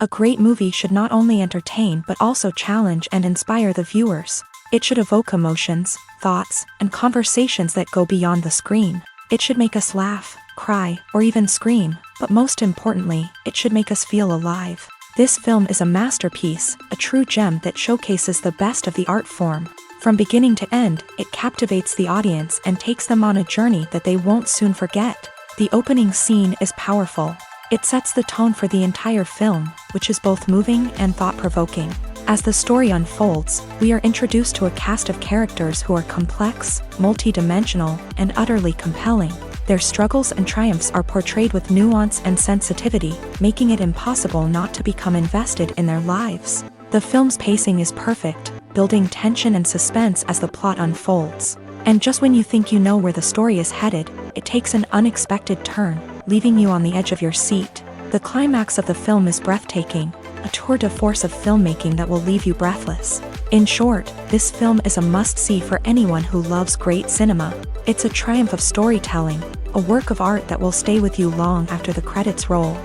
A great movie should not only entertain but also challenge and inspire the viewers. It should evoke emotions, thoughts, and conversations that go beyond the screen. It should make us laugh, cry, or even scream, but most importantly, it should make us feel alive. This film is a masterpiece, a true gem that showcases the best of the art form. From beginning to end, it captivates the audience and takes them on a journey that they won't soon forget. The opening scene is powerful. It sets the tone for the entire film, which is both moving and thought-provoking. As the story unfolds, we are introduced to a cast of characters who are complex, multi-dimensional, and utterly compelling. Their struggles and triumphs are portrayed with nuance and sensitivity, making it impossible not to become invested in their lives. The film's pacing is perfect, building tension and suspense as the plot unfolds. And just when you think you know where the story is headed, it takes an unexpected turn, leaving you on the edge of your seat. The climax of the film is breathtaking, a tour de force of filmmaking that will leave you breathless. In short, this film is a must-see for anyone who loves great cinema. It's a triumph of storytelling, a work of art that will stay with you long after the credits roll.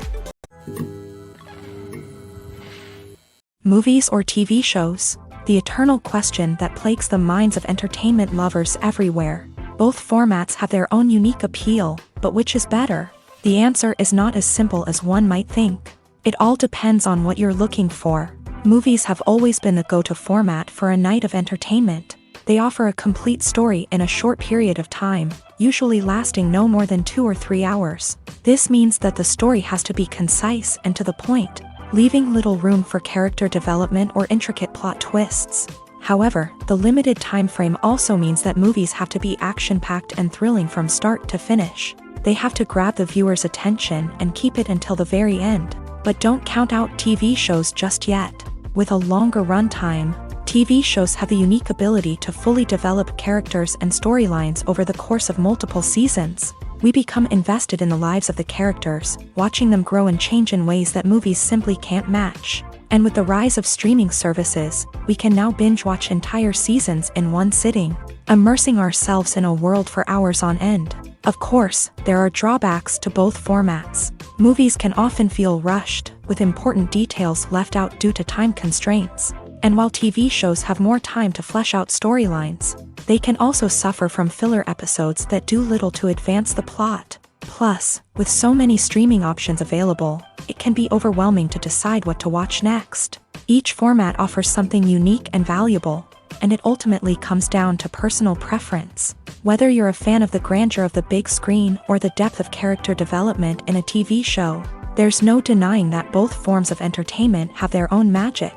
Movies or TV shows? The eternal question that plagues the minds of entertainment lovers everywhere. Both formats have their own unique appeal, but which is better? The answer is not as simple as one might think. It all depends on what you're looking for. Movies have always been the go-to format for a night of entertainment. They offer a complete story in a short period of time, usually lasting no more than 2 or 3 hours. This means that the story has to be concise and to the point, leaving little room for character development or intricate plot twists. However, the limited time frame also means that movies have to be action-packed and thrilling from start to finish. They have to grab the viewer's attention and keep it until the very end. But don't count out TV shows just yet. With a longer runtime, TV shows have the unique ability to fully develop characters and storylines over the course of multiple seasons. We become invested in the lives of the characters, watching them grow and change in ways that movies simply can't match. And with the rise of streaming services, we can now binge-watch entire seasons in one sitting, immersing ourselves in a world for hours on end. Of course, there are drawbacks to both formats. Movies can often feel rushed, with important details left out due to time constraints. And while TV shows have more time to flesh out storylines, they can also suffer from filler episodes that do little to advance the plot. Plus, with so many streaming options available, it can be overwhelming to decide what to watch next. Each format offers something unique and valuable, and it ultimately comes down to personal preference. Whether you're a fan of the grandeur of the big screen or the depth of character development in a TV show, there's no denying that both forms of entertainment have their own magic.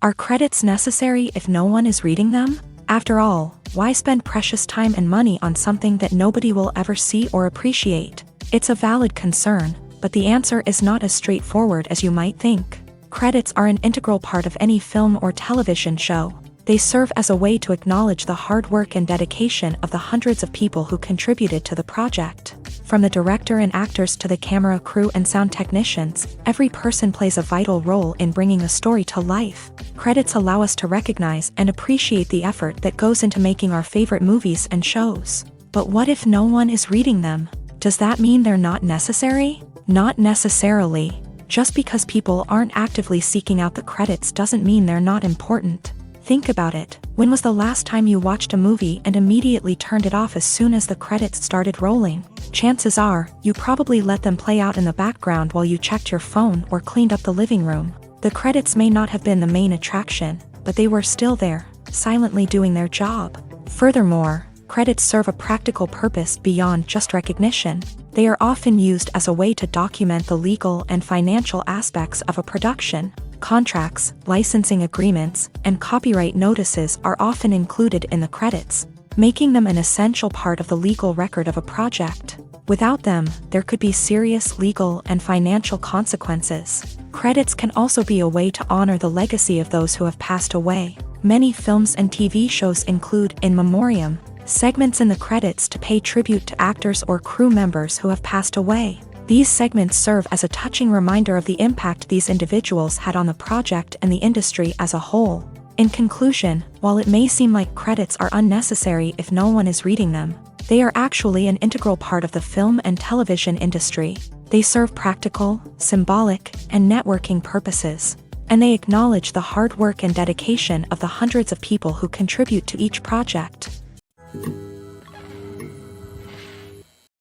Are credits necessary if no one is reading them? After all, why spend precious time and money on something that nobody will ever see or appreciate? It's a valid concern, but the answer is not as straightforward as you might think. Credits are an integral part of any film or television show. They serve as a way to acknowledge the hard work and dedication of the hundreds of people who contributed to the project. From the director and actors to the camera crew and sound technicians, every person plays a vital role in bringing a story to life. Credits allow us to recognize and appreciate the effort that goes into making our favorite movies and shows. But what if no one is reading them? Does that mean they're not necessary? Not necessarily. Just because people aren't actively seeking out the credits doesn't mean they're not important. Think about it. When was the last time you watched a movie and immediately turned it off as soon as the credits started rolling? Chances are, you probably let them play out in the background while you checked your phone or cleaned up the living room. The credits may not have been the main attraction, but they were still there, silently doing their job. Furthermore, credits serve a practical purpose beyond just recognition. They are often used as a way to document the legal and financial aspects of a production. Contracts, licensing agreements, and copyright notices are often included in the credits, making them an essential part of the legal record of a project. Without them, there could be serious legal and financial consequences. Credits can also be a way to honor the legacy of those who have passed away. Many films and TV shows include in memoriam segments in the credits to pay tribute to actors or crew members who have passed away. These segments serve as a touching reminder of the impact these individuals had on the project and the industry as a whole. In conclusion, while it may seem like credits are unnecessary if no one is reading them, they are actually an integral part of the film and television industry. They serve practical, symbolic, and networking purposes, and they acknowledge the hard work and dedication of the hundreds of people who contribute to each project.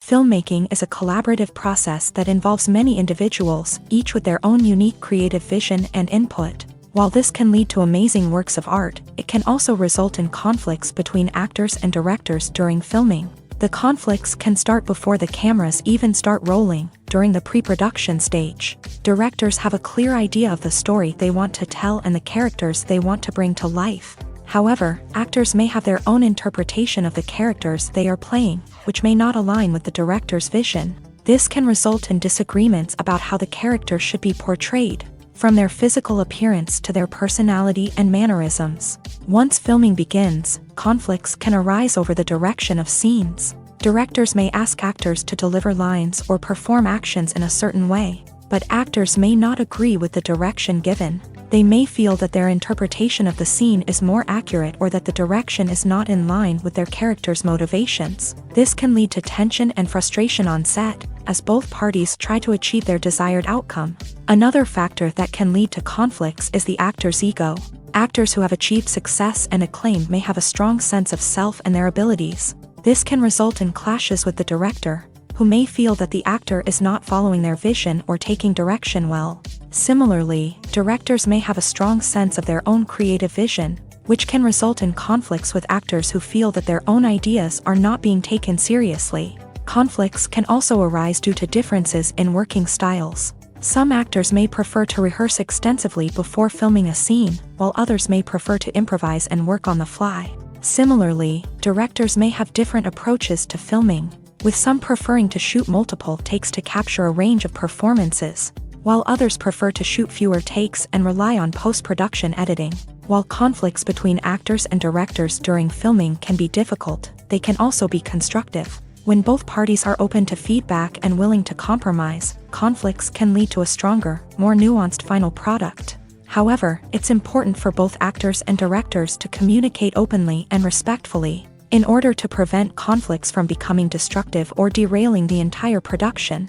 Filmmaking is a collaborative process that involves many individuals, each with their own unique creative vision and input. While this can lead to amazing works of art, it can also result in conflicts between actors and directors during filming. The conflicts can start before the cameras even start rolling, during the pre-production stage. Directors have a clear idea of the story they want to tell and the characters they want to bring to life. However, actors may have their own interpretation of the characters they are playing, which may not align with the director's vision. This can result in disagreements about how the character should be portrayed, from their physical appearance to their personality and mannerisms. Once filming begins, conflicts can arise over the direction of scenes. Directors may ask actors to deliver lines or perform actions in a certain way, but actors may not agree with the direction given. They may feel that their interpretation of the scene is more accurate or that the direction is not in line with their character's motivations. This can lead to tension and frustration on set, as both parties try to achieve their desired outcome. Another factor that can lead to conflicts is the actor's ego. Actors who have achieved success and acclaim may have a strong sense of self and their abilities. This can result in clashes with the director, who may feel that the actor is not following their vision or taking direction well. Similarly, directors may have a strong sense of their own creative vision, which can result in conflicts with actors who feel that their own ideas are not being taken seriously. Conflicts can also arise due to differences in working styles. Some actors may prefer to rehearse extensively before filming a scene, while others may prefer to improvise and work on the fly. Similarly, directors may have different approaches to filming, with some preferring to shoot multiple takes to capture a range of performances, while others prefer to shoot fewer takes and rely on post-production editing. While conflicts between actors and directors during filming can be difficult, they can also be constructive. When both parties are open to feedback and willing to compromise, conflicts can lead to a stronger, more nuanced final product. However, it's important for both actors and directors to communicate openly and respectfully, in order to prevent conflicts from becoming destructive or derailing the entire production.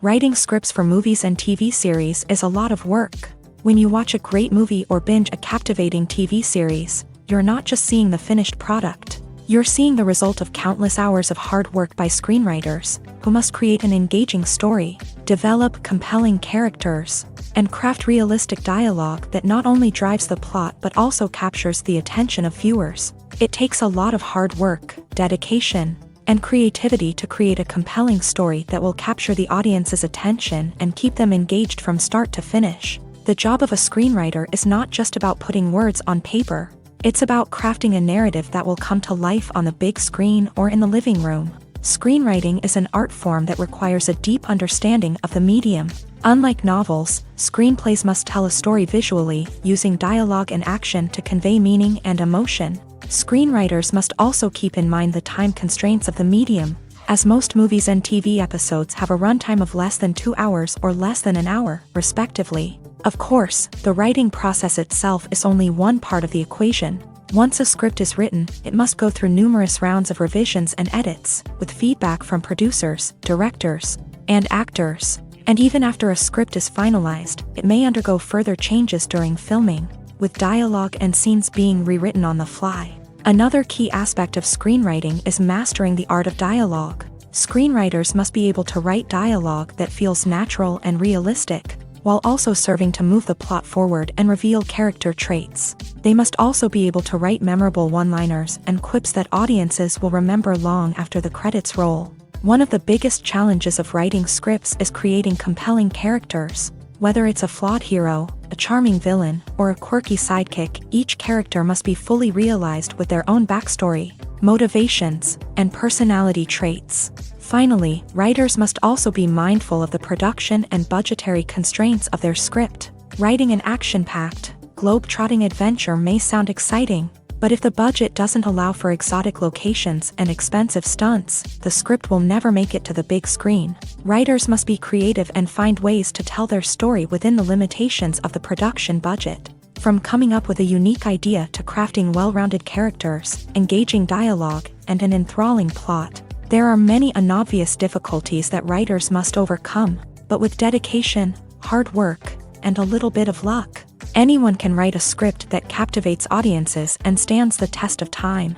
Writing scripts for movies and TV series is a lot of work. When you watch a great movie or binge a captivating TV series, you're not just seeing the finished product. You're seeing the result of countless hours of hard work by screenwriters, who must create an engaging story, develop compelling characters, and craft realistic dialogue that not only drives the plot but also captures the attention of viewers. It takes a lot of hard work, dedication, and creativity to create a compelling story that will capture the audience's attention and keep them engaged from start to finish. The job of a screenwriter is not just about putting words on paper. It's about crafting a narrative that will come to life on the big screen or in the living room. Screenwriting is an art form that requires a deep understanding of the medium. Unlike novels, screenplays must tell a story visually, using dialogue and action to convey meaning and emotion. Screenwriters must also keep in mind the time constraints of the medium, as most movies and TV episodes have a runtime of less than 2 hours or less than an hour, respectively. Of course, the writing process itself is only one part of the equation. Once a script is written, it must go through numerous rounds of revisions and edits, with feedback from producers, directors, and actors. And even after a script is finalized, it may undergo further changes during filming, with dialogue and scenes being rewritten on the fly. Another key aspect of screenwriting is mastering the art of dialogue. Screenwriters must be able to write dialogue that feels natural and realistic, while also serving to move the plot forward and reveal character traits. They must also be able to write memorable one-liners and quips that audiences will remember long after the credits roll. One of the biggest challenges of writing scripts is creating compelling characters. Whether it's a flawed hero, a charming villain, or a quirky sidekick, each character must be fully realized with their own backstory, motivations, and personality traits. Finally, writers must also be mindful of the production and budgetary constraints of their script. Writing an action-packed, globe-trotting adventure may sound exciting, but if the budget doesn't allow for exotic locations and expensive stunts, the script will never make it to the big screen. Writers must be creative and find ways to tell their story within the limitations of the production budget. From coming up with a unique idea to crafting well-rounded characters, engaging dialogue, and an enthralling plot, There are many unobvious difficulties that writers must overcome, but with dedication, hard work, and a little bit of luck, anyone can write a script that captivates audiences and stands the test of time.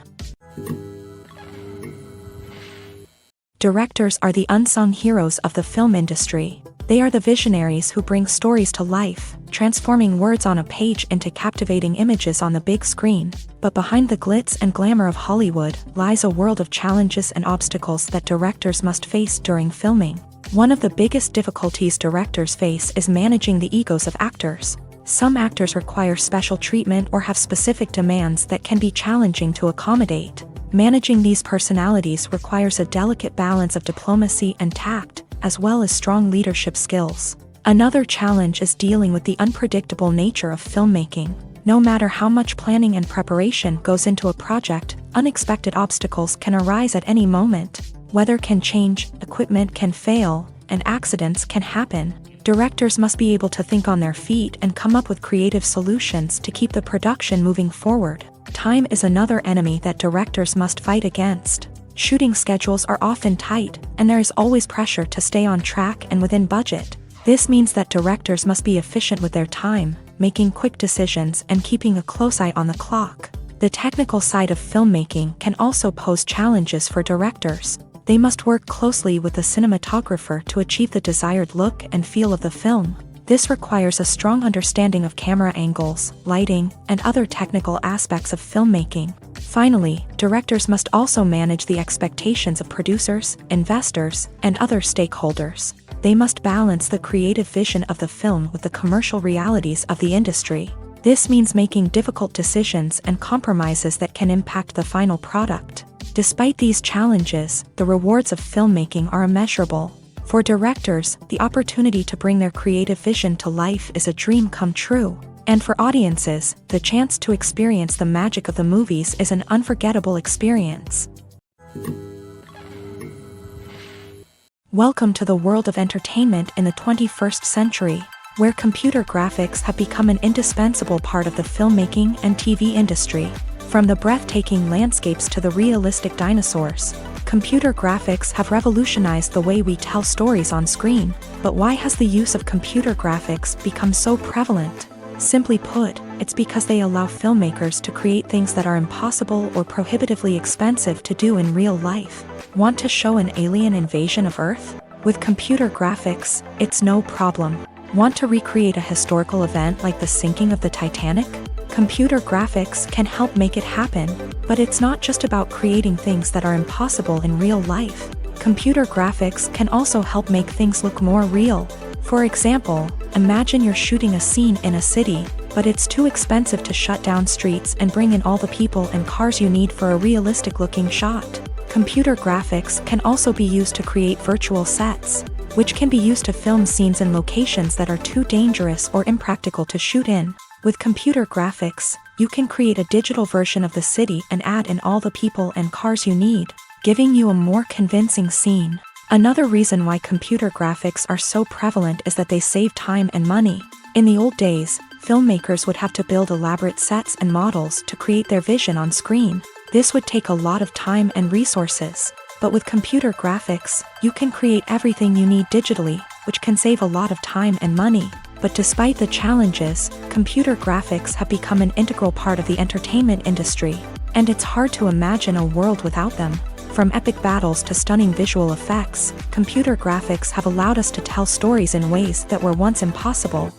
Directors are the unsung heroes of the film industry. They are the visionaries who bring stories to life, transforming words on a page into captivating images on the big screen. But behind the glitz and glamour of Hollywood lies a world of challenges and obstacles that directors must face during filming. One of the biggest difficulties directors face is managing the egos of actors. Some actors require special treatment or have specific demands that can be challenging to accommodate. Managing these personalities requires a delicate balance of diplomacy and tact, as well as strong leadership skills. Another challenge is dealing with the unpredictable nature of filmmaking. No matter how much planning and preparation goes into a project, unexpected obstacles can arise at any moment. Weather can change, equipment can fail, and accidents can happen. Directors must be able to think on their feet and come up with creative solutions to keep the production moving forward. Time is another enemy that directors must fight against. Shooting schedules are often tight, and there is always pressure to stay on track and within budget. This means that directors must be efficient with their time, making quick decisions and keeping a close eye on the clock. The technical side of filmmaking can also pose challenges for directors. They must work closely with the cinematographer to achieve the desired look and feel of the film. This requires a strong understanding of camera angles, lighting, and other technical aspects of filmmaking. Finally, directors must also manage the expectations of producers, investors, and other stakeholders. They must balance the creative vision of the film with the commercial realities of the industry. This means making difficult decisions and compromises that can impact the final product. Despite these challenges, the rewards of filmmaking are immeasurable. For directors, the opportunity to bring their creative vision to life is a dream come true. And for audiences, the chance to experience the magic of the movies is an unforgettable experience. Welcome to the world of entertainment in the 21st century, where computer graphics have become an indispensable part of the filmmaking and TV industry. From the breathtaking landscapes to the realistic dinosaurs, computer graphics have revolutionized the way we tell stories on screen. But why has the use of computer graphics become so prevalent? Simply put, it's because they allow filmmakers to create things that are impossible or prohibitively expensive to do in real life. Want to show an alien invasion of Earth? With computer graphics, it's no problem. Want to recreate a historical event like the sinking of the Titanic? Computer graphics can help make it happen, but it's not just about creating things that are impossible in real life. Computer graphics can also help make things look more real. For example, imagine you're shooting a scene in a city, but it's too expensive to shut down streets and bring in all the people and cars you need for a realistic-looking shot. Computer graphics can also be used to create virtual sets, which can be used to film scenes in locations that are too dangerous or impractical to shoot in. With computer graphics, you can create a digital version of the city and add in all the people and cars you need, giving you a more convincing scene. Another reason why computer graphics are so prevalent is that they save time and money. In the old days, filmmakers would have to build elaborate sets and models to create their vision on screen. This would take a lot of time and resources. But with computer graphics, you can create everything you need digitally, which can save a lot of time and money. But despite the challenges, computer graphics have become an integral part of the entertainment industry, and it's hard to imagine a world without them. From epic battles to stunning visual effects, computer graphics have allowed us to tell stories in ways that were once impossible.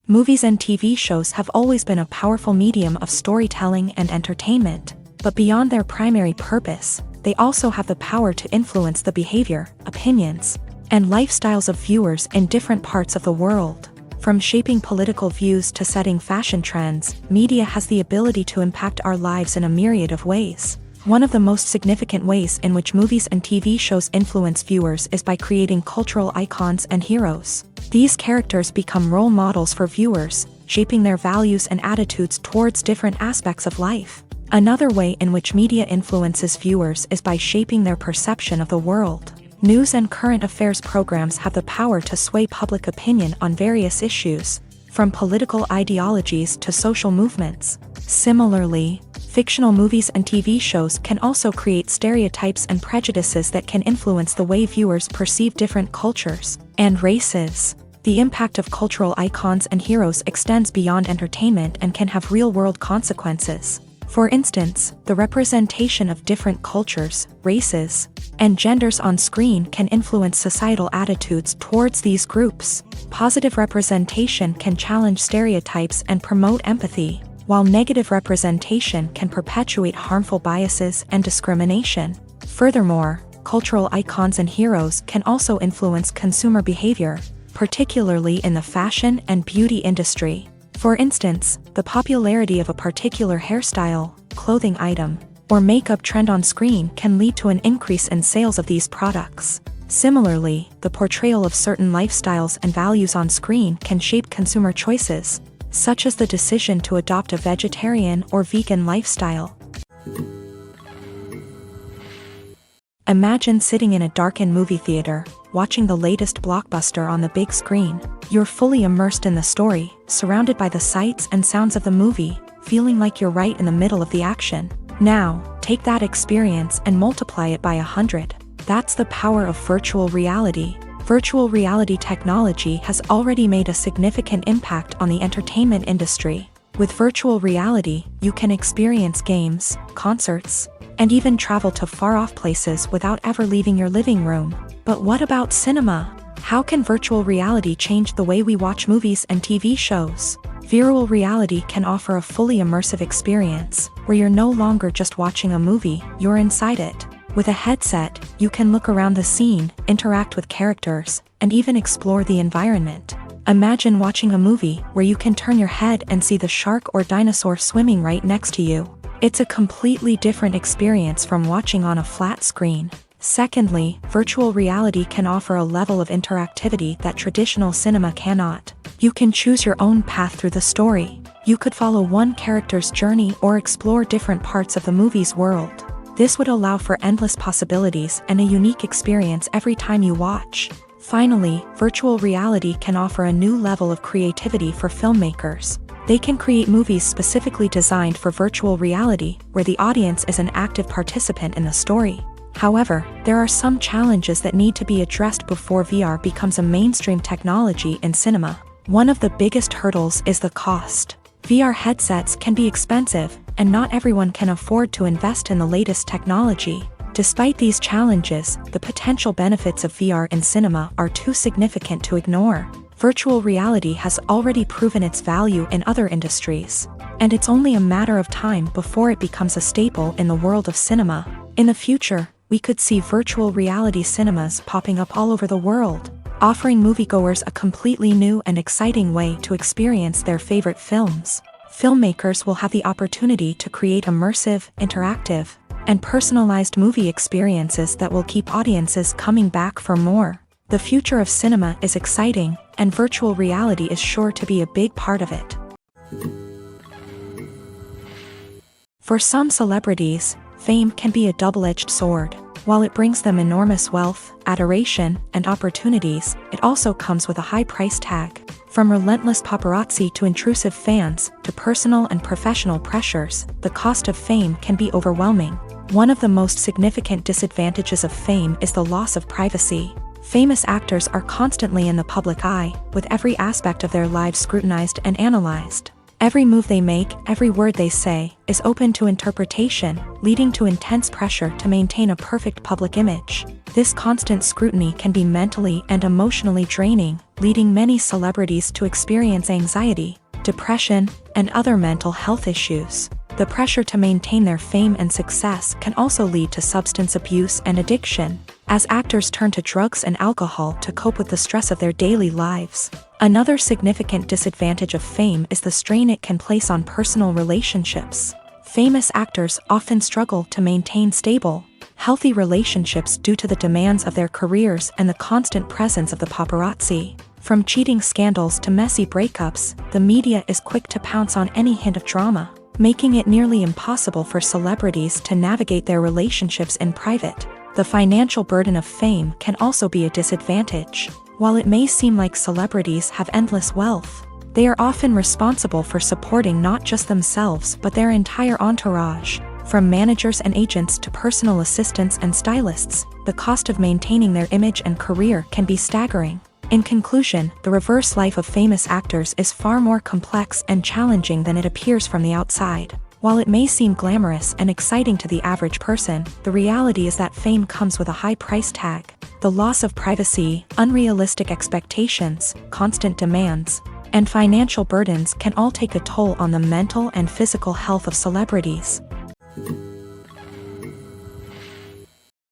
Movies and TV shows have always been a powerful medium of storytelling and entertainment, but beyond their primary purpose, they also have the power to influence the behavior, opinions, and lifestyles of viewers in different parts of the world. From shaping political views to setting fashion trends, media has the ability to impact our lives in a myriad of ways. One of the most significant ways in which movies and TV shows influence viewers is by creating cultural icons and heroes. These characters become role models for viewers, shaping their values and attitudes towards different aspects of life. Another way in which media influences viewers is by shaping their perception of the world. News and current affairs programs have the power to sway public opinion on various issues, from political ideologies to social movements. Similarly, Fictional movies and TV shows can also create stereotypes and prejudices that can influence the way viewers perceive different cultures and races. The impact of cultural icons and heroes extends beyond entertainment and can have real-world consequences. For instance, the representation of different cultures, races, and genders on screen can influence societal attitudes towards these groups. Positive representation can challenge stereotypes and promote empathy, while negative representation can perpetuate harmful biases and discrimination. Furthermore, cultural icons and heroes can also influence consumer behavior, particularly in the fashion and beauty industry. For instance, the popularity of a particular hairstyle, clothing item, or makeup trend on screen can lead to an increase in sales of these products. Similarly, the portrayal of certain lifestyles and values on screen can shape consumer choices, such as the decision to adopt a vegetarian or vegan lifestyle. Imagine sitting in a darkened movie theater, watching the latest blockbuster on the big screen. You're fully immersed in the story, surrounded by the sights and sounds of the movie, feeling like you're right in the middle of the action. Now, take that experience and multiply it by 100. That's the power of virtual reality. Virtual reality technology has already made a significant impact on the entertainment industry. With virtual reality, you can experience games, concerts, and even travel to far-off places without ever leaving your living room. But what about cinema? How can virtual reality change the way we watch movies and TV shows? Virtual reality can offer a fully immersive experience, where you're no longer just watching a movie, you're inside it. With a headset, you can look around the scene, interact with characters, and even explore the environment. Imagine watching a movie where you can turn your head and see the shark or dinosaur swimming right next to you. It's a completely different experience from watching on a flat screen. Secondly, virtual reality can offer a level of interactivity that traditional cinema cannot. You can choose your own path through the story. You could follow one character's journey or explore different parts of the movie's world. This would allow for endless possibilities and a unique experience every time you watch. Finally, virtual reality can offer a new level of creativity for filmmakers. They can create movies specifically designed for virtual reality, where the audience is an active participant in the story. However, there are some challenges that need to be addressed before VR becomes a mainstream technology in cinema. One of the biggest hurdles is the cost. VR headsets can be expensive, and not everyone can afford to invest in the latest technology. Despite these challenges, the potential benefits of VR in cinema are too significant to ignore. Virtual reality has already proven its value in other industries, and it's only a matter of time before it becomes a staple in the world of cinema. In the future, we could see virtual reality cinemas popping up all over the world, offering moviegoers a completely new and exciting way to experience their favorite films. Filmmakers will have the opportunity to create immersive, interactive, and personalized movie experiences that will keep audiences coming back for more. The future of cinema is exciting, and virtual reality is sure to be a big part of it. For some celebrities, fame can be a double-edged sword. While it brings them enormous wealth, adoration, and opportunities, it also comes with a high price tag. From relentless paparazzi to intrusive fans, to personal and professional pressures, the cost of fame can be overwhelming. One of the most significant disadvantages of fame is the loss of privacy. Famous actors are constantly in the public eye, with every aspect of their lives scrutinized and analyzed. Every move they make, every word they say, is open to interpretation, leading to intense pressure to maintain a perfect public image. This constant scrutiny can be mentally and emotionally draining, leading many celebrities to experience anxiety, depression, and other mental health issues. The pressure to maintain their fame and success can also lead to substance abuse and addiction, as actors turn to drugs and alcohol to cope with the stress of their daily lives. Another significant disadvantage of fame is the strain it can place on personal relationships. Famous actors often struggle to maintain stable, healthy relationships due to the demands of their careers and the constant presence of the paparazzi. From cheating scandals to messy breakups, the media is quick to pounce on any hint of drama, making it nearly impossible for celebrities to navigate their relationships in private. The financial burden of fame can also be a disadvantage. While it may seem like celebrities have endless wealth, They are often responsible for supporting not just themselves but their entire entourage. From managers and agents to personal assistants and stylists, the cost of maintaining their image and career can be staggering. In conclusion, the reverse life of famous actors is far more complex and challenging than it appears from the outside. While it may seem glamorous and exciting to the average person, the reality is that fame comes with a high price tag. The loss of privacy, unrealistic expectations, constant demands, and financial burdens can all take a toll on the mental and physical health of celebrities.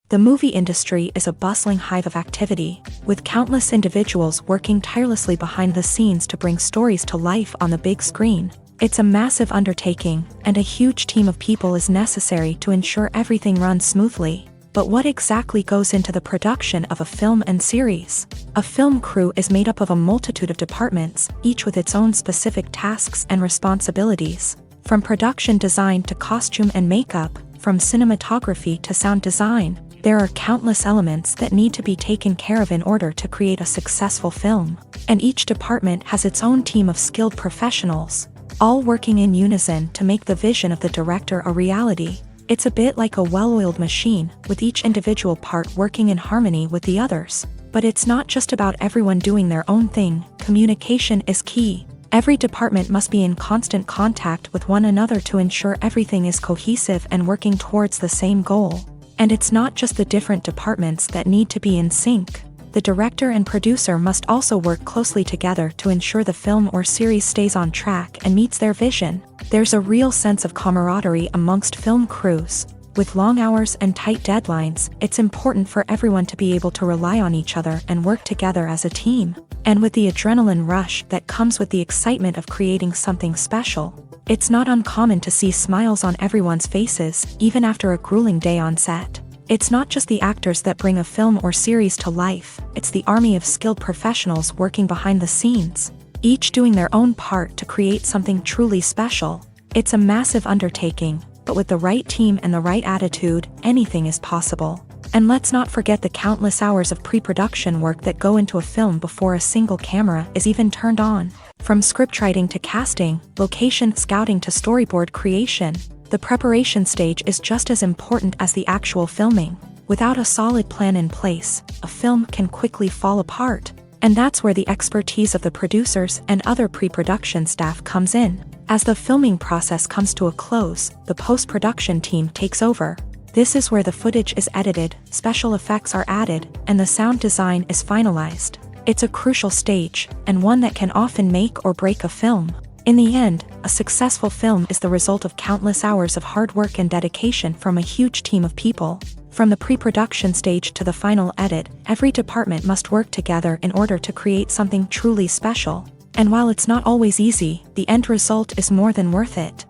The movie industry is a bustling hive of activity, with countless individuals working tirelessly behind the scenes to bring stories to life on the big screen. It's a massive undertaking, and a huge team of people is necessary to ensure everything runs smoothly. But what exactly goes into the production of a film and series? A film crew is made up of a multitude of departments, each with its own specific tasks and responsibilities. From production design to costume and makeup, from cinematography to sound design, there are countless elements that need to be taken care of in order to create a successful film. And each department has its own team of skilled professionals, all working in unison to make the vision of the director a reality. It's a bit like a well-oiled machine, with each individual part working in harmony with the others. But it's not just about everyone doing their own thing. Communication is key. Every department must be in constant contact with one another to ensure everything is cohesive and working towards the same goal. And it's not just the different departments that need to be in sync. The director and producer must also work closely together to ensure the film or series stays on track and meets their vision. There's a real sense of camaraderie amongst film crews. With long hours and tight deadlines, it's important for everyone to be able to rely on each other and work together as a team. And with the adrenaline rush that comes with the excitement of creating something special, it's not uncommon to see smiles on everyone's faces, even after a grueling day on set. It's not just the actors that bring a film or series to life, it's the army of skilled professionals working behind the scenes, each doing their own part to create something truly special. It's a massive undertaking, but with the right team and the right attitude, anything is possible. And let's not forget the countless hours of pre-production work that go into a film before a single camera is even turned on. From scriptwriting to casting, location scouting to storyboard creation, the preparation stage is just as important as the actual filming. Without a solid plan in place, a film can quickly fall apart. And that's where the expertise of the producers and other pre-production staff comes in. As the filming process comes to a close, the post-production team takes over. This is where the footage is edited, special effects are added, and the sound design is finalized. It's a crucial stage, and one that can often make or break a film. In the end, a successful film is the result of countless hours of hard work and dedication from a huge team of people. From the pre-production stage to the final edit, every department must work together in order to create something truly special. And while it's not always easy, the end result is more than worth it.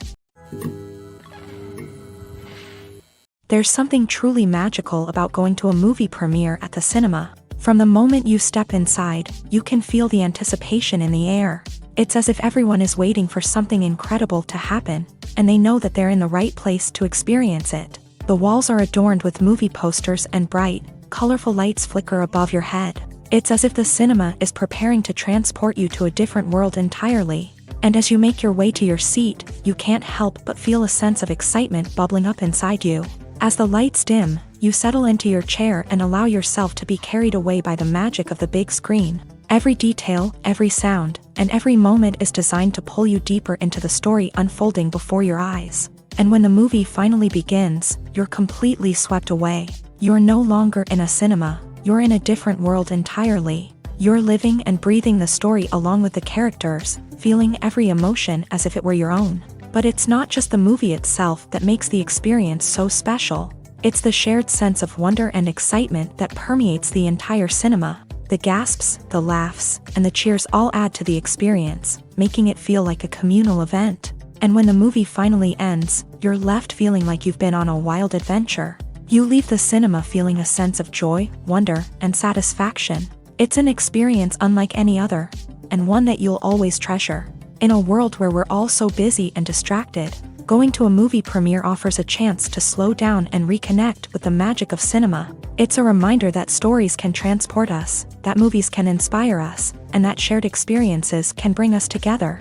There's something truly magical about going to a movie premiere at the cinema. From the moment you step inside, you can feel the anticipation in the air. It's as if everyone is waiting for something incredible to happen, and they know that they're in the right place to experience it. The walls are adorned with movie posters and bright, colorful lights flicker above your head. It's as if the cinema is preparing to transport you to a different world entirely. And as you make your way to your seat, you can't help but feel a sense of excitement bubbling up inside you. As the lights dim, you settle into your chair and allow yourself to be carried away by the magic of the big screen. Every detail, every sound, and every moment is designed to pull you deeper into the story unfolding before your eyes. And when the movie finally begins, you're completely swept away. You're no longer in a cinema, you're in a different world entirely. You're living and breathing the story along with the characters, feeling every emotion as if it were your own. But it's not just the movie itself that makes the experience so special. It's the shared sense of wonder and excitement that permeates the entire cinema. The gasps, the laughs, and the cheers all add to the experience, making it feel like a communal event. And when the movie finally ends, you're left feeling like you've been on a wild adventure. You leave the cinema feeling a sense of joy, wonder, and satisfaction. It's an experience unlike any other, and one that you'll always treasure. In a world where we're all so busy and distracted, going to a movie premiere offers a chance to slow down and reconnect with the magic of cinema. It's a reminder that stories can transport us, that movies can inspire us, and that shared experiences can bring us together.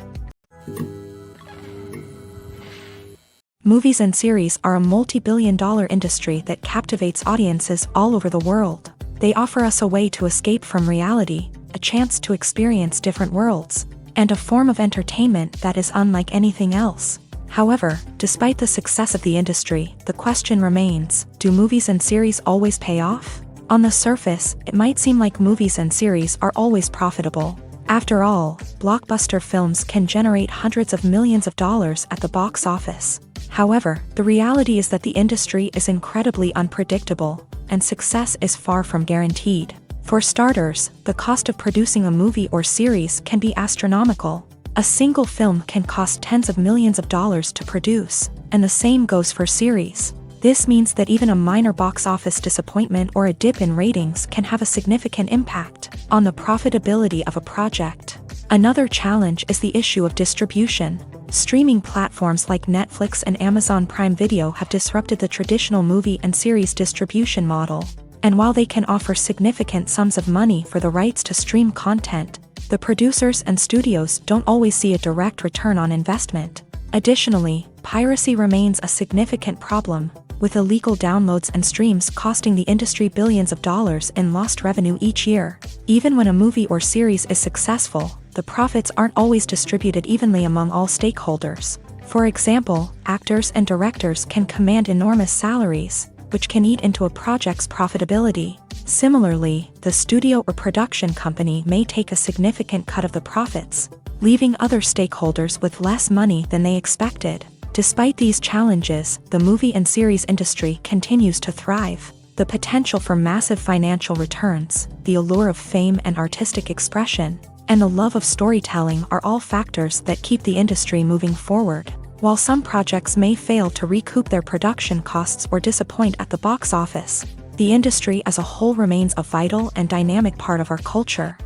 Movies and series are a multi-billion-dollar industry that captivates audiences all over the world. They offer us a way to escape from reality, a chance to experience different worlds, and a form of entertainment that is unlike anything else. However, despite the success of the industry, the question remains, do movies and series always pay off? On the surface, it might seem like movies and series are always profitable. After all, blockbuster films can generate hundreds of millions of dollars at the box office. However, the reality is that the industry is incredibly unpredictable, and success is far from guaranteed. For starters, the cost of producing a movie or series can be astronomical. A single film can cost tens of millions of dollars to produce, and the same goes for series. This means that even a minor box office disappointment or a dip in ratings can have a significant impact on the profitability of a project. Another challenge is the issue of distribution. Streaming platforms like Netflix and Amazon Prime Video have disrupted the traditional movie and series distribution model. And while they can offer significant sums of money for the rights to stream content, the producers and studios don't always see a direct return on investment. Additionally, piracy remains a significant problem, with illegal downloads and streams costing the industry billions of dollars in lost revenue each year. Even when a movie or series is successful, the profits aren't always distributed evenly among all stakeholders. For example, actors and directors can command enormous salaries, which can eat into a project's profitability. Similarly, the studio or production company may take a significant cut of the profits, leaving other stakeholders with less money than they expected. Despite these challenges, the movie and series industry continues to thrive. The potential for massive financial returns, the allure of fame and artistic expression, and the love of storytelling are all factors that keep the industry moving forward. While some projects may fail to recoup their production costs or disappoint at the box office, the industry as a whole remains a vital and dynamic part of our culture.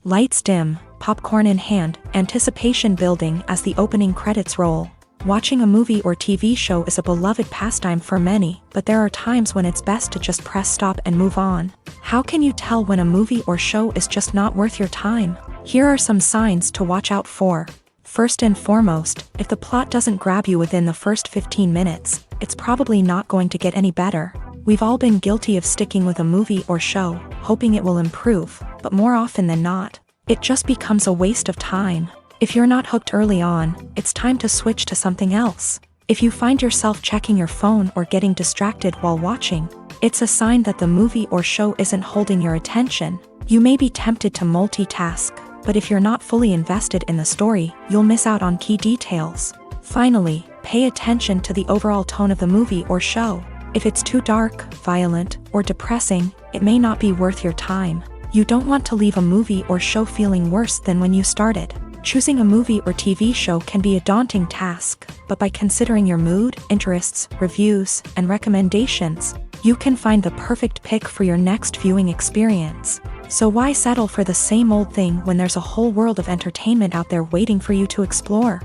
Lights dim, popcorn in hand, anticipation building as the opening credits roll. Watching a movie or TV show is a beloved pastime for many, but there are times when it's best to just press stop and move on. How can you tell when a movie or show is just not worth your time? Here are some signs to watch out for. First and foremost, if the plot doesn't grab you within the first 15 minutes, it's probably not going to get any better. We've all been guilty of sticking with a movie or show, hoping it will improve, but more often than not, it just becomes a waste of time. If you're not hooked early on, it's time to switch to something else. If you find yourself checking your phone or getting distracted while watching, it's a sign that the movie or show isn't holding your attention. You may be tempted to multitask, but if you're not fully invested in the story, you'll miss out on key details. Finally, pay attention to the overall tone of the movie or show. If it's too dark, violent, or depressing, it may not be worth your time. You don't want to leave a movie or show feeling worse than when you started. Choosing a movie or TV show can be a daunting task, but by considering your mood, interests, reviews, and recommendations, you can find the perfect pick for your next viewing experience. So why settle for the same old thing when there's a whole world of entertainment out there waiting for you to explore?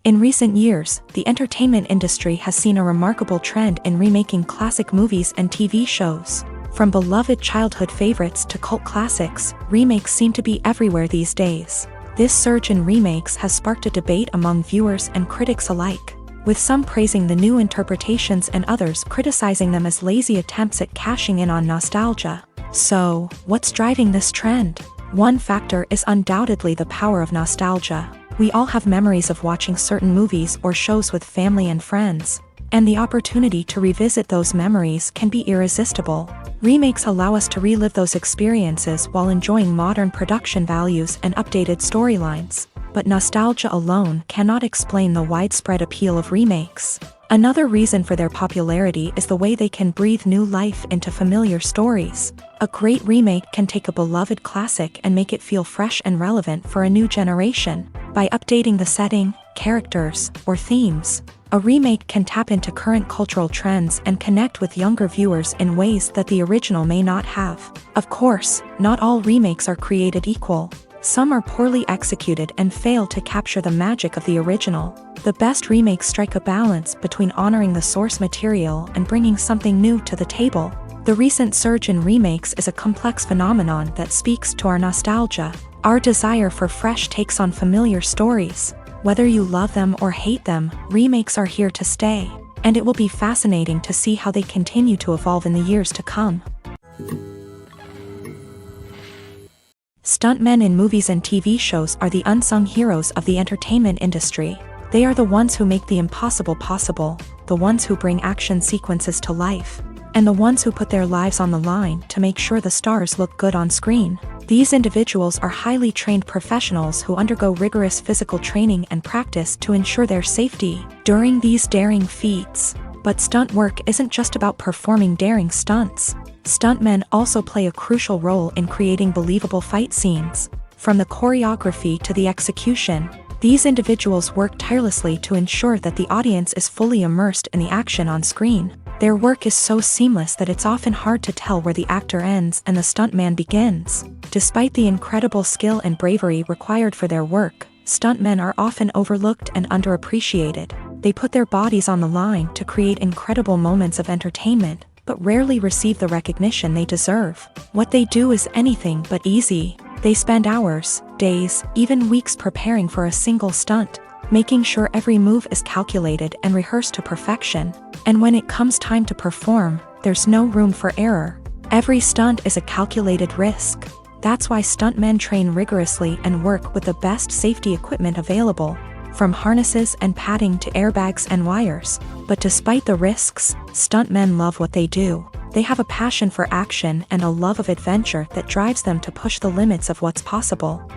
In recent years, the entertainment industry has seen a remarkable trend in remaking classic movies and TV shows. From beloved childhood favorites to cult classics, remakes seem to be everywhere these days. This surge in remakes has sparked a debate among viewers and critics alike, with some praising the new interpretations and others criticizing them as lazy attempts at cashing in on nostalgia. So, what's driving this trend? One factor is undoubtedly the power of nostalgia. We all have memories of watching certain movies or shows with family and friends, and the opportunity to revisit those memories can be irresistible. Remakes allow us to relive those experiences while enjoying modern production values and updated storylines. But nostalgia alone cannot explain the widespread appeal of remakes. Another reason for their popularity is the way they can breathe new life into familiar stories. A great remake can take a beloved classic and make it feel fresh and relevant for a new generation. By updating the setting, characters, or themes, a remake can tap into current cultural trends and connect with younger viewers in ways that the original may not have. Of course, not all remakes are created equal. Some are poorly executed and fail to capture the magic of the original. The best remakes strike a balance between honoring the source material and bringing something new to the table. The recent surge in remakes is a complex phenomenon that speaks to our nostalgia, our desire for fresh takes on familiar stories. Whether you love them or hate them, remakes are here to stay, and it will be fascinating to see how they continue to evolve in the years to come. Stuntmen in movies and TV shows are the unsung heroes of the entertainment industry. They are the ones who make the impossible possible, the ones who bring action sequences to life, and the ones who put their lives on the line to make sure the stars look good on screen. These individuals are highly trained professionals who undergo rigorous physical training and practice to ensure their safety during these daring feats. But stunt work isn't just about performing daring stunts. Stuntmen also play a crucial role in creating believable fight scenes. From the choreography to the execution, these individuals work tirelessly to ensure that the audience is fully immersed in the action on screen. Their work is so seamless that it's often hard to tell where the actor ends and the stuntman begins. Despite the incredible skill and bravery required for their work, stuntmen are often overlooked and underappreciated. They put their bodies on the line to create incredible moments of entertainment, but rarely receive the recognition they deserve. What they do is anything but easy. They spend hours, days, even weeks preparing for a single stunt, making sure every move is calculated and rehearsed to perfection. And when it comes time to perform, there's no room for error. Every stunt is a calculated risk. That's why stuntmen train rigorously and work with the best safety equipment available, from harnesses and padding to airbags and wires. But despite the risks, stuntmen love what they do. They have a passion for action and a love of adventure that drives them to push the limits of what's possible.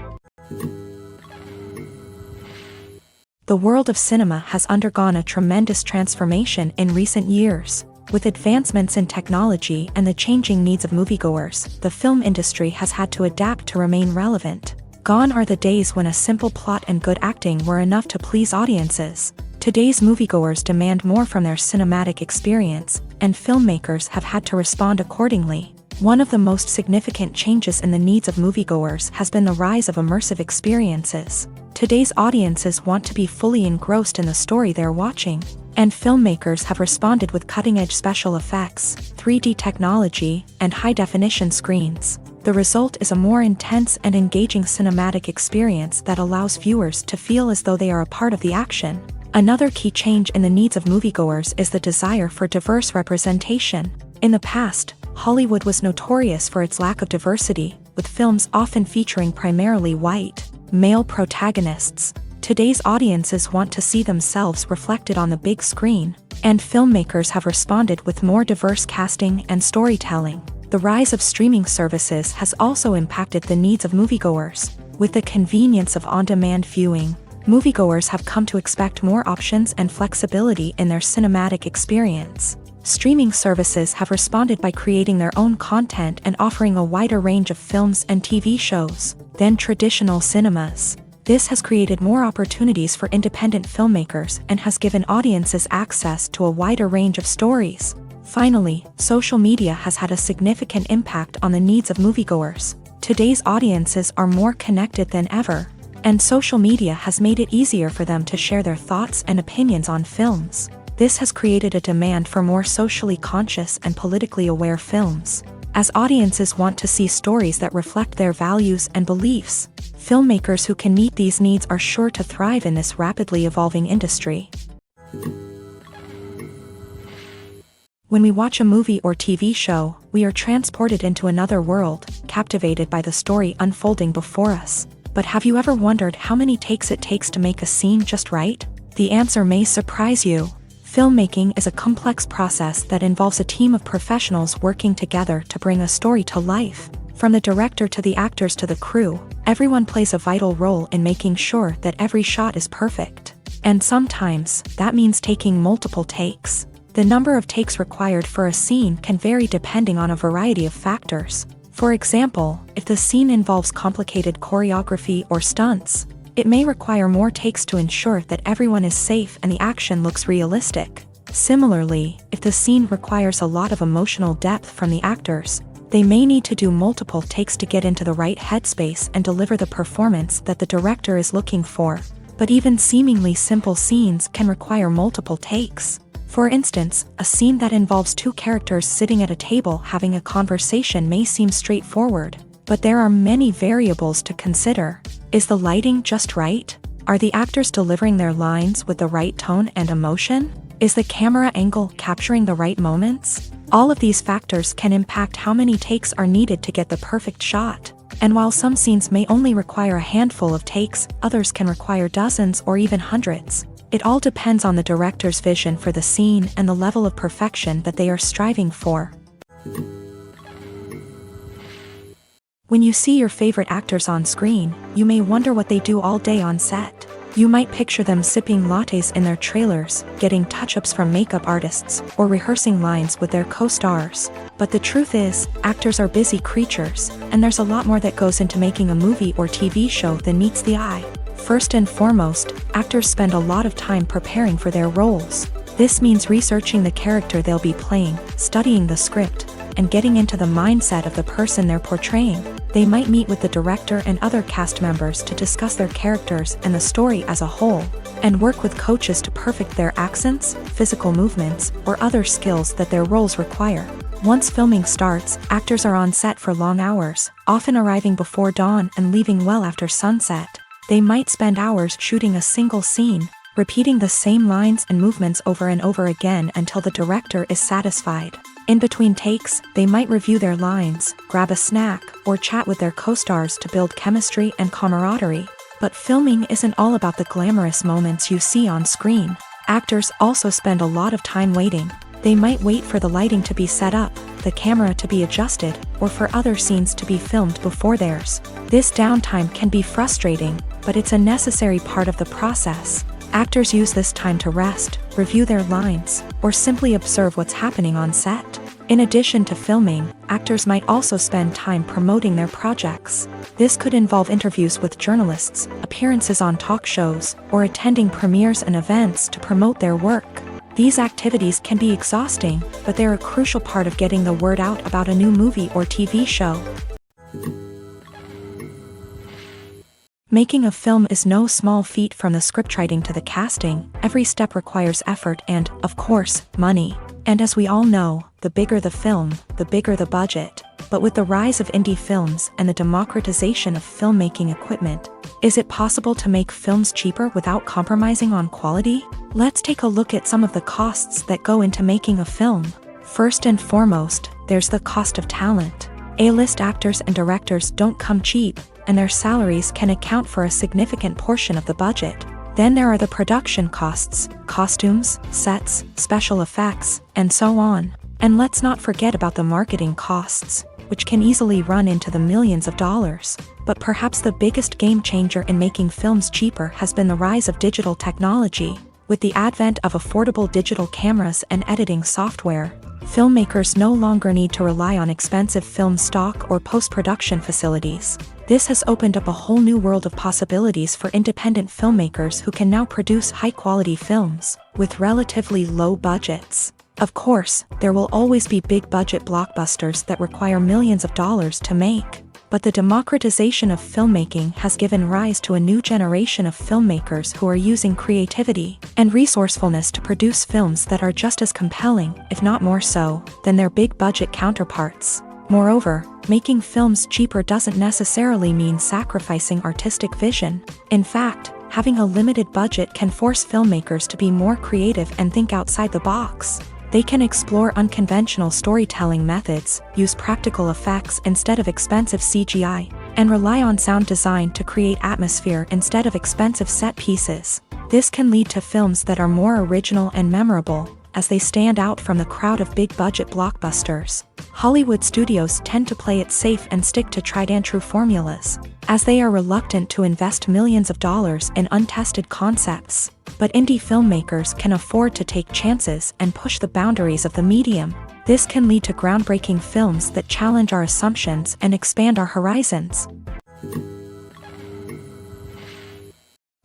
The world of cinema has undergone a tremendous transformation in recent years. With advancements in technology and the changing needs of moviegoers, the film industry has had to adapt to remain relevant. Gone are the days when a simple plot and good acting were enough to please audiences. Today's moviegoers demand more from their cinematic experience, and filmmakers have had to respond accordingly. One of the most significant changes in the needs of moviegoers has been the rise of immersive experiences. Today's audiences want to be fully engrossed in the story they're watching, and filmmakers have responded with cutting-edge special effects, 3D technology, and high-definition screens. The result is a more intense and engaging cinematic experience that allows viewers to feel as though they are a part of the action. Another key change in the needs of moviegoers is the desire for diverse representation. In the past, Hollywood was notorious for its lack of diversity, with films often featuring primarily white, male protagonists. Today's audiences want to see themselves reflected on the big screen, and filmmakers have responded with more diverse casting and storytelling. The rise of streaming services has also impacted the needs of moviegoers. With the convenience of on-demand viewing, moviegoers have come to expect more options and flexibility in their cinematic experience. Streaming services have responded by creating their own content and offering a wider range of films and TV shows than traditional cinemas. This has created more opportunities for independent filmmakers and has given audiences access to a wider range of stories. Finally, social media has had a significant impact on the needs of moviegoers. Today's audiences are more connected than ever, and social media has made it easier for them to share their thoughts and opinions on films. This has created a demand for more socially conscious and politically aware films. As audiences want to see stories that reflect their values and beliefs, filmmakers who can meet these needs are sure to thrive in this rapidly evolving industry. When we watch a movie or TV show, we are transported into another world, captivated by the story unfolding before us. But have you ever wondered how many takes it takes to make a scene just right? The answer may surprise you. Filmmaking is a complex process that involves a team of professionals working together to bring a story to life. From the director to the actors to the crew, everyone plays a vital role in making sure that every shot is perfect. And sometimes, that means taking multiple takes. The number of takes required for a scene can vary depending on a variety of factors. For example, if the scene involves complicated choreography or stunts, it may require more takes to ensure that everyone is safe and the action looks realistic. Similarly, if the scene requires a lot of emotional depth from the actors, They may need to do multiple takes to get into the right headspace and deliver the performance that the director is looking for. But even seemingly simple scenes can require multiple takes. For instance, a scene that involves two characters sitting at a table having a conversation may seem straightforward, but there are many variables to consider. Is the lighting just right? Are the actors delivering their lines with the right tone and emotion? Is the camera angle capturing the right moments? All of these factors can impact how many takes are needed to get the perfect shot. And while some scenes may only require a handful of takes, others can require dozens or even hundreds. It all depends on the director's vision for the scene and the level of perfection that they are striving for. When you see your favorite actors on screen, you may wonder what they do all day on set. You might picture them sipping lattes in their trailers, getting touch-ups from makeup artists, or rehearsing lines with their co-stars. But the truth is, actors are busy creatures, and there's a lot more that goes into making a movie or TV show than meets the eye. First and foremost, actors spend a lot of time preparing for their roles. This means researching the character they'll be playing, studying the script, and getting into the mindset of the person they're portraying. They might meet with the director and other cast members to discuss their characters and the story as a whole, and work with coaches to perfect their accents, physical movements, or other skills that their roles require. Once filming starts, actors are on set for long hours, often arriving before dawn and leaving well after sunset. They might spend hours shooting a single scene, repeating the same lines and movements over and over again until the director is satisfied. In between takes, they might review their lines, grab a snack, or chat with their co-stars to build chemistry and camaraderie. But filming isn't all about the glamorous moments you see on screen. Actors also spend a lot of time waiting. They might wait for the lighting to be set up, the camera to be adjusted, or for other scenes to be filmed before theirs. This downtime can be frustrating, but it's a necessary part of the process. Actors use this time to rest, review their lines, or simply observe what's happening on set. In addition to filming, actors might also spend time promoting their projects. This could involve interviews with journalists, appearances on talk shows, or attending premieres and events to promote their work. These activities can be exhausting, but they're a crucial part of getting the word out about a new movie or TV show. Making a film is no small feat. From the scriptwriting to the casting, every step requires effort and, of course, money. And as we all know, the bigger the film, the bigger the budget. But with the rise of indie films and the democratization of filmmaking equipment, is it possible to make films cheaper without compromising on quality? Let's take a look at some of the costs that go into making a film. First and foremost, there's the cost of talent. A-list actors and directors don't come cheap, and their salaries can account for a significant portion of the budget. Then there are the production costs, costumes, sets, special effects, and so on. And let's not forget about the marketing costs, which can easily run into the millions of dollars. But perhaps the biggest game changer in making films cheaper has been the rise of digital technology. With the advent of affordable digital cameras and editing software, filmmakers no longer need to rely on expensive film stock or post-production facilities. This has opened up a whole new world of possibilities for independent filmmakers who can now produce high-quality films with relatively low budgets. Of course, there will always be big-budget blockbusters that require millions of dollars to make. But the democratization of filmmaking has given rise to a new generation of filmmakers who are using creativity and resourcefulness to produce films that are just as compelling, if not more so, than their big-budget counterparts. Moreover, making films cheaper doesn't necessarily mean sacrificing artistic vision. In fact, having a limited budget can force filmmakers to be more creative and think outside the box. They can explore unconventional storytelling methods, use practical effects instead of expensive CGI, and rely on sound design to create atmosphere instead of expensive set pieces. This can lead to films that are more original and memorable, as they stand out from the crowd of big-budget blockbusters. Hollywood studios tend to play it safe and stick to tried-and-true formulas, as they are reluctant to invest millions of dollars in untested concepts. But indie filmmakers can afford to take chances and push the boundaries of the medium. This can lead to groundbreaking films that challenge our assumptions and expand our horizons.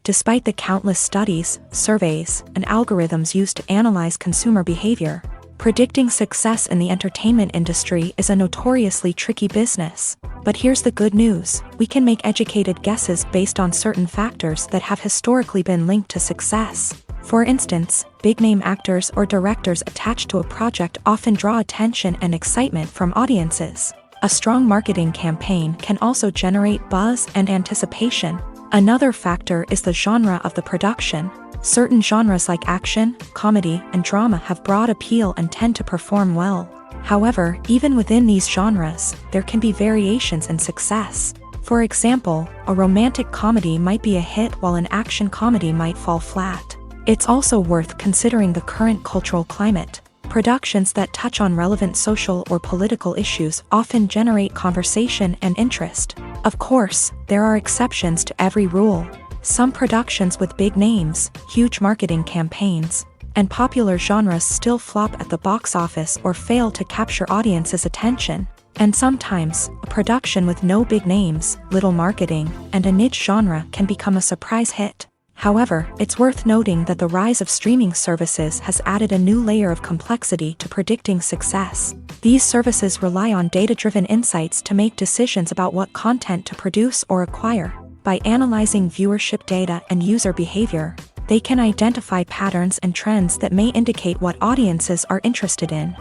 Despite the countless studies, surveys, and algorithms used to analyze consumer behavior, Predicting success in the entertainment industry is a notoriously tricky business. But here's the good news: we can make educated guesses based on certain factors that have historically been linked to success. For instance, big-name actors or directors attached to a project often draw attention and excitement from audiences. A strong marketing campaign can also generate buzz and anticipation. Another factor is the genre of the production. Certain genres like action, comedy, and drama have broad appeal and tend to perform well. However, even within these genres, there can be variations in success. For example, a romantic comedy might be a hit while an action comedy might fall flat. It's also worth considering the current cultural climate. Productions that touch on relevant social or political issues often generate conversation and interest. Of course, there are exceptions to every rule. Some productions with big names, huge marketing campaigns, and popular genres still flop at the box office or fail to capture audiences' attention. And sometimes, a production with no big names, little marketing, and a niche genre can become a surprise hit. However, it's worth noting that the rise of streaming services has added a new layer of complexity to predicting success. These services rely on data-driven insights to make decisions about what content to produce or acquire. By analyzing viewership data and user behavior, they can identify patterns and trends that may indicate what audiences are interested in.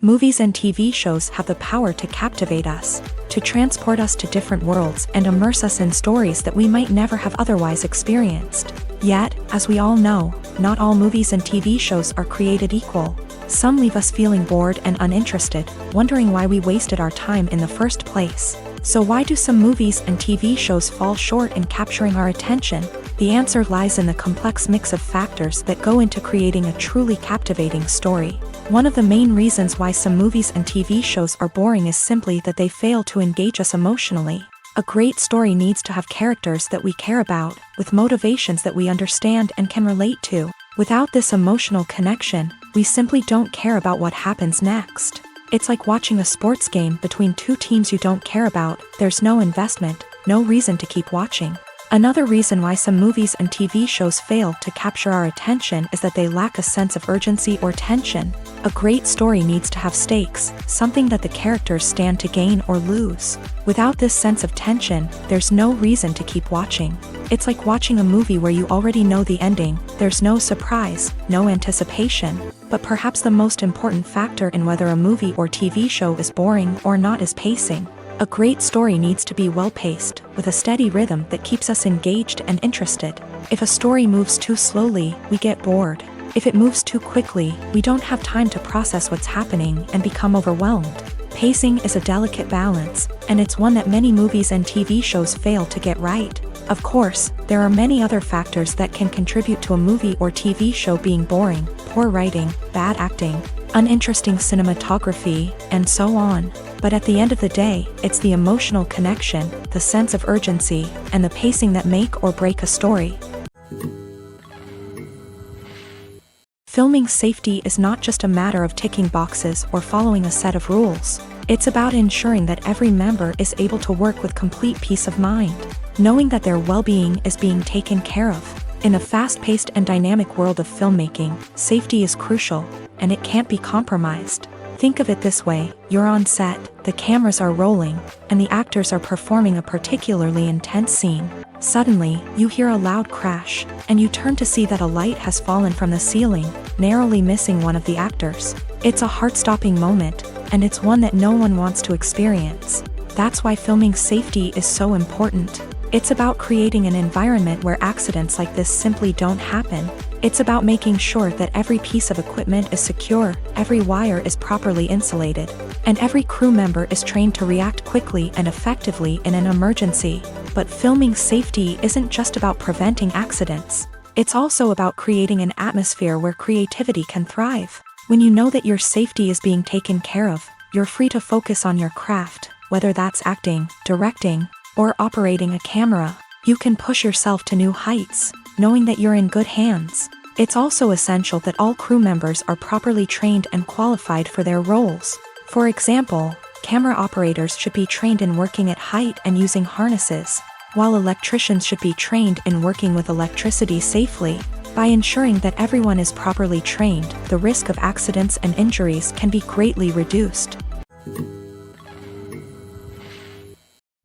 Movies and TV shows have the power to captivate us, to transport us to different worlds and immerse us in stories that we might never have otherwise experienced. Yet, as we all know, not all movies and TV shows are created equal. Some leave us feeling bored and uninterested, wondering why we wasted our time in the first place. So why do some movies and TV shows fall short in capturing our attention? The answer lies in the complex mix of factors that go into creating a truly captivating story. One of the main reasons why some movies and TV shows are boring is simply that they fail to engage us emotionally. A great story needs to have characters that we care about, with motivations that we understand and can relate to. Without this emotional connection, we simply don't care about what happens next. It's like watching a sports game between two teams you don't care about. There's no investment, no reason to keep watching. Another reason why some movies and TV shows fail to capture our attention is that they lack a sense of urgency or tension. A great story needs to have stakes, something that the characters stand to gain or lose. Without this sense of tension, there's no reason to keep watching. It's like watching a movie where you already know the ending. There's no surprise, no anticipation. But perhaps the most important factor in whether a movie or TV show is boring or not is pacing. A great story needs to be well-paced, with a steady rhythm that keeps us engaged and interested. If a story moves too slowly, we get bored. If it moves too quickly, we don't have time to process what's happening and become overwhelmed. Pacing is a delicate balance, and it's one that many movies and TV shows fail to get right. Of course, there are many other factors that can contribute to a movie or TV show being boring: poor writing, bad acting, uninteresting cinematography, and so on. But at the end of the day, it's the emotional connection, the sense of urgency, and the pacing that make or break a story. Filming safety is not just a matter of ticking boxes or following a set of rules. It's about ensuring that every member is able to work with complete peace of mind, knowing that their well-being is being taken care of. In a fast-paced and dynamic world of filmmaking, safety is crucial, and it can't be compromised. Think of it this way: you're on set, the cameras are rolling, and the actors are performing a particularly intense scene. Suddenly, you hear a loud crash, and you turn to see that a light has fallen from the ceiling, narrowly missing one of the actors. It's a heart-stopping moment, and it's one that no one wants to experience. That's why filming safety is so important. It's about creating an environment where accidents like this simply don't happen. It's about making sure that every piece of equipment is secure, every wire is properly insulated, and every crew member is trained to react quickly and effectively in an emergency. But filming safety isn't just about preventing accidents. It's also about creating an atmosphere where creativity can thrive. When you know that your safety is being taken care of, you're free to focus on your craft, whether that's acting, directing, or operating a camera. You can push yourself to new heights, knowing that you're in good hands. It's also essential that all crew members are properly trained and qualified for their roles. For example, camera operators should be trained in working at height and using harnesses, while electricians should be trained in working with electricity safely. By ensuring that everyone is properly trained, the risk of accidents and injuries can be greatly reduced.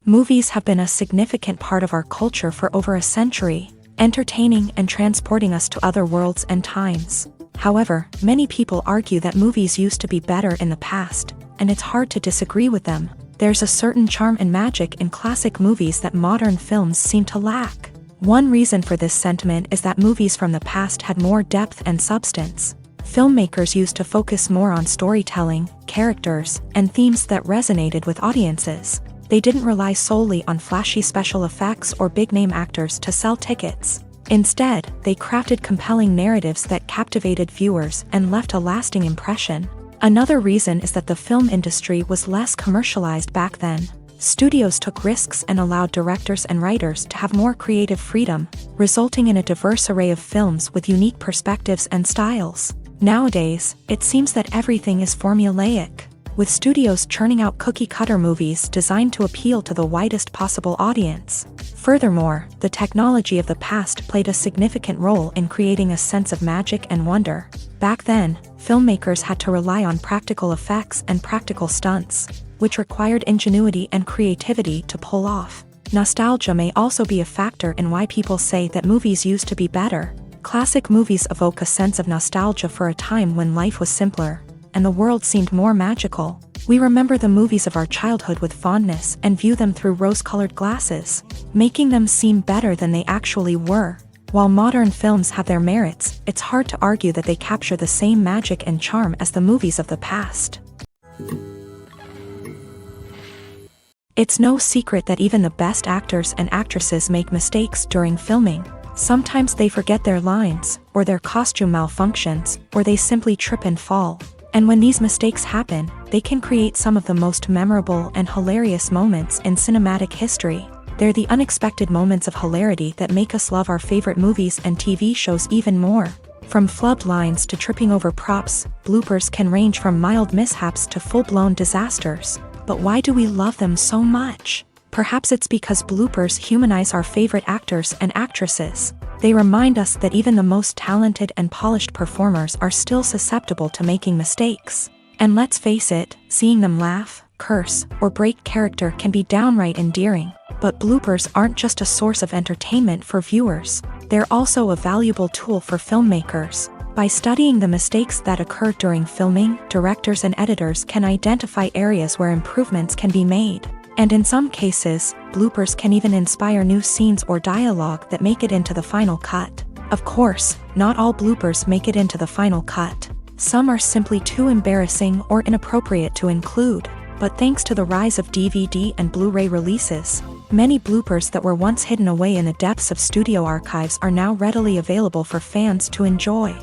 Movies have been a significant part of our culture for over a century, entertaining and transporting us to other worlds and times. However, many people argue that movies used to be better in the past, and it's hard to disagree with them. There's a certain charm and magic in classic movies that modern films seem to lack. One reason for this sentiment is that movies from the past had more depth and substance. Filmmakers used to focus more on storytelling, characters, and themes that resonated with audiences. They didn't rely solely on flashy special effects or big-name actors to sell tickets. Instead, they crafted compelling narratives that captivated viewers and left a lasting impression. Another reason is that the film industry was less commercialized back then. Studios took risks and allowed directors and writers to have more creative freedom, resulting in a diverse array of films with unique perspectives and styles. Nowadays, it seems that everything is formulaic, with studios churning out cookie-cutter movies designed to appeal to the widest possible audience. Furthermore, the technology of the past played a significant role in creating a sense of magic and wonder. Back then, filmmakers had to rely on practical effects and practical stunts, which required ingenuity and creativity to pull off. Nostalgia may also be a factor in why people say that movies used to be better. Classic movies evoke a sense of nostalgia for a time when life was simpler, and the world seemed more magical. We remember the movies of our childhood with fondness and view them through rose-colored glasses, making them seem better than they actually were. While modern films have their merits, it's hard to argue that they capture the same magic and charm as the movies of the past. It's no secret that even the best actors and actresses make mistakes during filming. Sometimes they forget their lines, or their costume malfunctions, or they simply trip and fall. And when these mistakes happen, they can create some of the most memorable and hilarious moments in cinematic history. They're the unexpected moments of hilarity that make us love our favorite movies and TV shows even more. From flubbed lines to tripping over props, bloopers can range from mild mishaps to full-blown disasters. But why do we love them so much? Perhaps it's because bloopers humanize our favorite actors and actresses. They remind us that even the most talented and polished performers are still susceptible to making mistakes. And let's face it, seeing them laugh, curse, or break character can be downright endearing. But bloopers aren't just a source of entertainment for viewers. They're also a valuable tool for filmmakers. By studying the mistakes that occur during filming, directors and editors can identify areas where improvements can be made. And in some cases, bloopers can even inspire new scenes or dialogue that make it into the final cut. Of course, not all bloopers make it into the final cut. Some are simply too embarrassing or inappropriate to include. But thanks to the rise of DVD and Blu-ray releases, many bloopers that were once hidden away in the depths of studio archives are now readily available for fans to enjoy.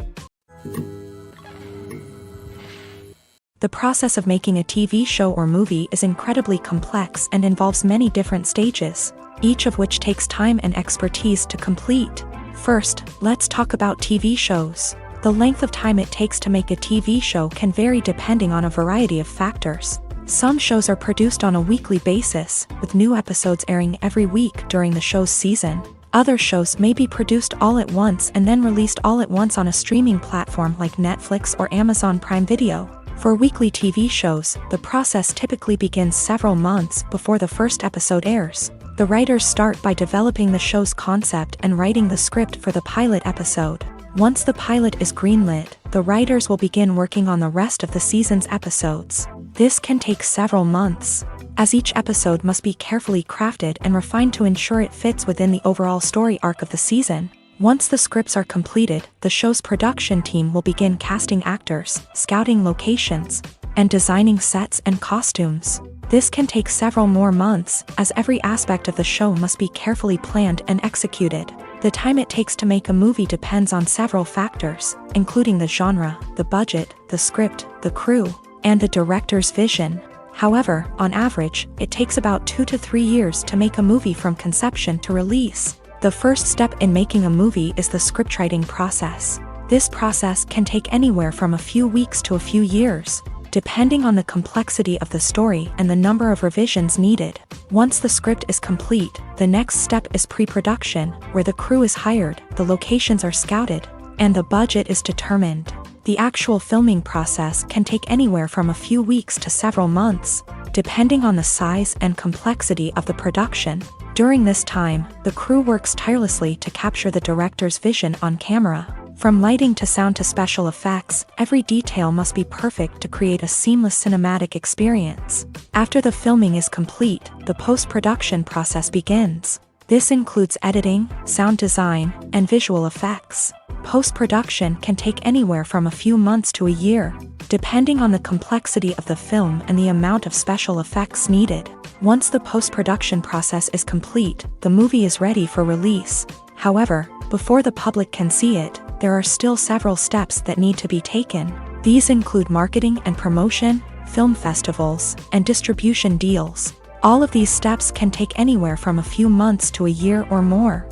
The process of making a TV show or movie is incredibly complex and involves many different stages, each of which takes time and expertise to complete. First, let's talk about TV shows. The length of time it takes to make a TV show can vary depending on a variety of factors. Some shows are produced on a weekly basis, with new episodes airing every week during the show's season. Other shows may be produced all at once and then released all at once on a streaming platform like Netflix or Amazon Prime Video. For weekly TV shows, the process typically begins several months before the first episode airs. The writers start by developing the show's concept and writing the script for the pilot episode. Once the pilot is greenlit, the writers will begin working on the rest of the season's episodes. This can take several months, as each episode must be carefully crafted and refined to ensure it fits within the overall story arc of the season. Once the scripts are completed, the show's production team will begin casting actors, scouting locations, and designing sets and costumes. This can take several more months, as every aspect of the show must be carefully planned and executed. The time it takes to make a movie depends on several factors, including the genre, the budget, the script, the crew, and the director's vision. However, on average, it takes about 2 to 3 years to make a movie from conception to release. The first step in making a movie is the scriptwriting process. This process can take anywhere from a few weeks to a few years, depending on the complexity of the story and the number of revisions needed. Once the script is complete, the next step is pre-production, where the crew is hired, the locations are scouted, and the budget is determined. The actual filming process can take anywhere from a few weeks to several months, depending on the size and complexity of the production. During this time, the crew works tirelessly to capture the director's vision on camera. From lighting to sound to special effects, every detail must be perfect to create a seamless cinematic experience. After the filming is complete, the post-production process begins. This includes editing, sound design, and visual effects. Post-production can take anywhere from a few months to a year, depending on the complexity of the film and the amount of special effects needed. Once the post-production process is complete, the movie is ready for release. However, before the public can see it, there are still several steps that need to be taken. These include marketing and promotion, film festivals, and distribution deals. All of these steps can take anywhere from a few months to a year or more.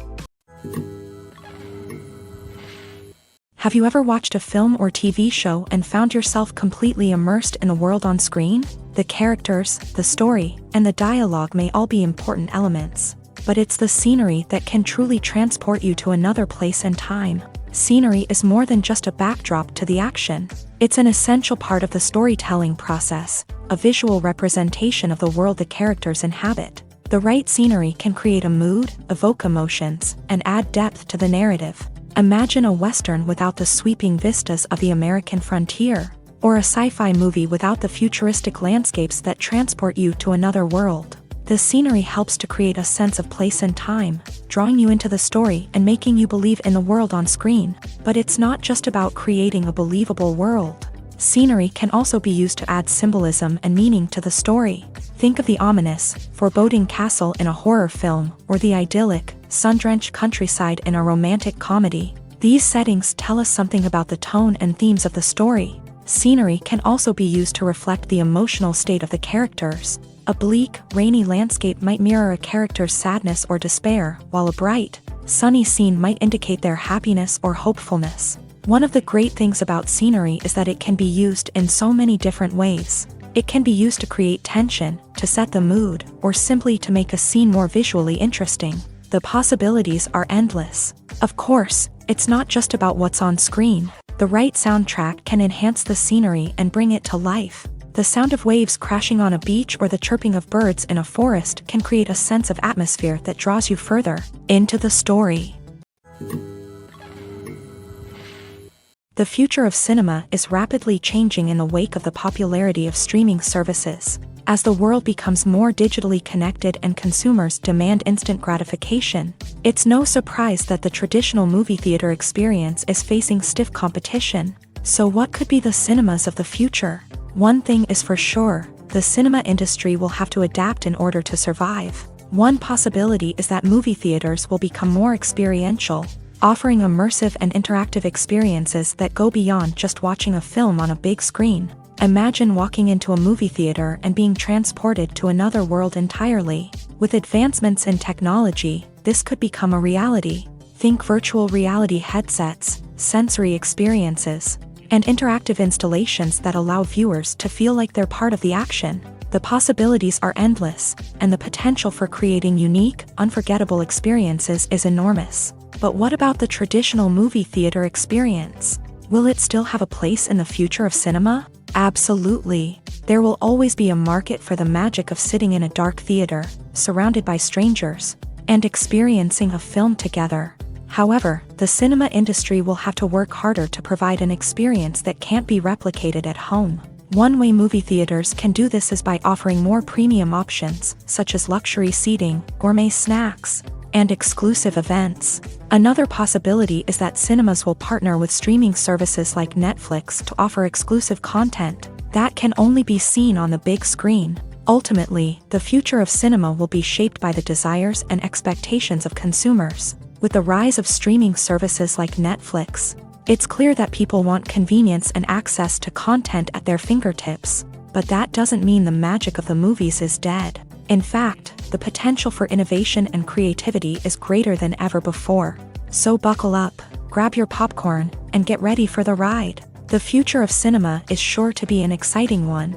Have you ever watched a film or TV show and found yourself completely immersed in the world on screen? The characters, the story, and the dialogue may all be important elements, but it's the scenery that can truly transport you to another place and time. Scenery is more than just a backdrop to the action. It's an essential part of the storytelling process, a visual representation of the world the characters inhabit. The right scenery can create a mood, evoke emotions, and add depth to the narrative. Imagine a Western without the sweeping vistas of the American frontier, or a sci-fi movie without the futuristic landscapes that transport you to another world. The scenery helps to create a sense of place and time, drawing you into the story and making you believe in the world on screen. But it's not just about creating a believable world. Scenery can also be used to add symbolism and meaning to the story. Think of the ominous, foreboding castle in a horror film, or the idyllic, sun-drenched countryside in a romantic comedy. These settings tell us something about the tone and themes of the story. Scenery can also be used to reflect the emotional state of the characters. A bleak, rainy landscape might mirror a character's sadness or despair, while a bright, sunny scene might indicate their happiness or hopefulness. One of the great things about scenery is that it can be used in so many different ways. It can be used to create tension, to set the mood, or simply to make a scene more visually interesting. The possibilities are endless. Of course, it's not just about what's on screen. The right soundtrack can enhance the scenery and bring it to life. The sound of waves crashing on a beach or the chirping of birds in a forest can create a sense of atmosphere that draws you further into the story. The future of cinema is rapidly changing in the wake of the popularity of streaming services. As the world becomes more digitally connected and consumers demand instant gratification, it's no surprise that the traditional movie theater experience is facing stiff competition. So what could be the cinemas of the future? One thing is for sure, the cinema industry will have to adapt in order to survive. One possibility is that movie theaters will become more experiential, offering immersive and interactive experiences that go beyond just watching a film on a big screen. Imagine walking into a movie theater and being transported to another world entirely. With advancements in technology, this could become a reality. Think virtual reality headsets, sensory experiences, and interactive installations that allow viewers to feel like they're part of the action. The possibilities are endless, and the potential for creating unique, unforgettable experiences is enormous. But what about the traditional movie theater experience? Will it still have a place in the future of cinema? Absolutely. There will always be a market for the magic of sitting in a dark theater, surrounded by strangers, and experiencing a film together. However, the cinema industry will have to work harder to provide an experience that can't be replicated at home. One way movie theaters can do this is by offering more premium options, such as luxury seating, gourmet snacks, and exclusive events. Another possibility is that cinemas will partner with streaming services like Netflix to offer exclusive content that can only be seen on the big screen. Ultimately, the future of cinema will be shaped by the desires and expectations of consumers. With the rise of streaming services like Netflix, it's clear that people want convenience and access to content at their fingertips. But that doesn't mean the magic of the movies is dead. In fact, the potential for innovation and creativity is greater than ever before. So buckle up, grab your popcorn, and get ready for the ride. The future of cinema is sure to be an exciting one.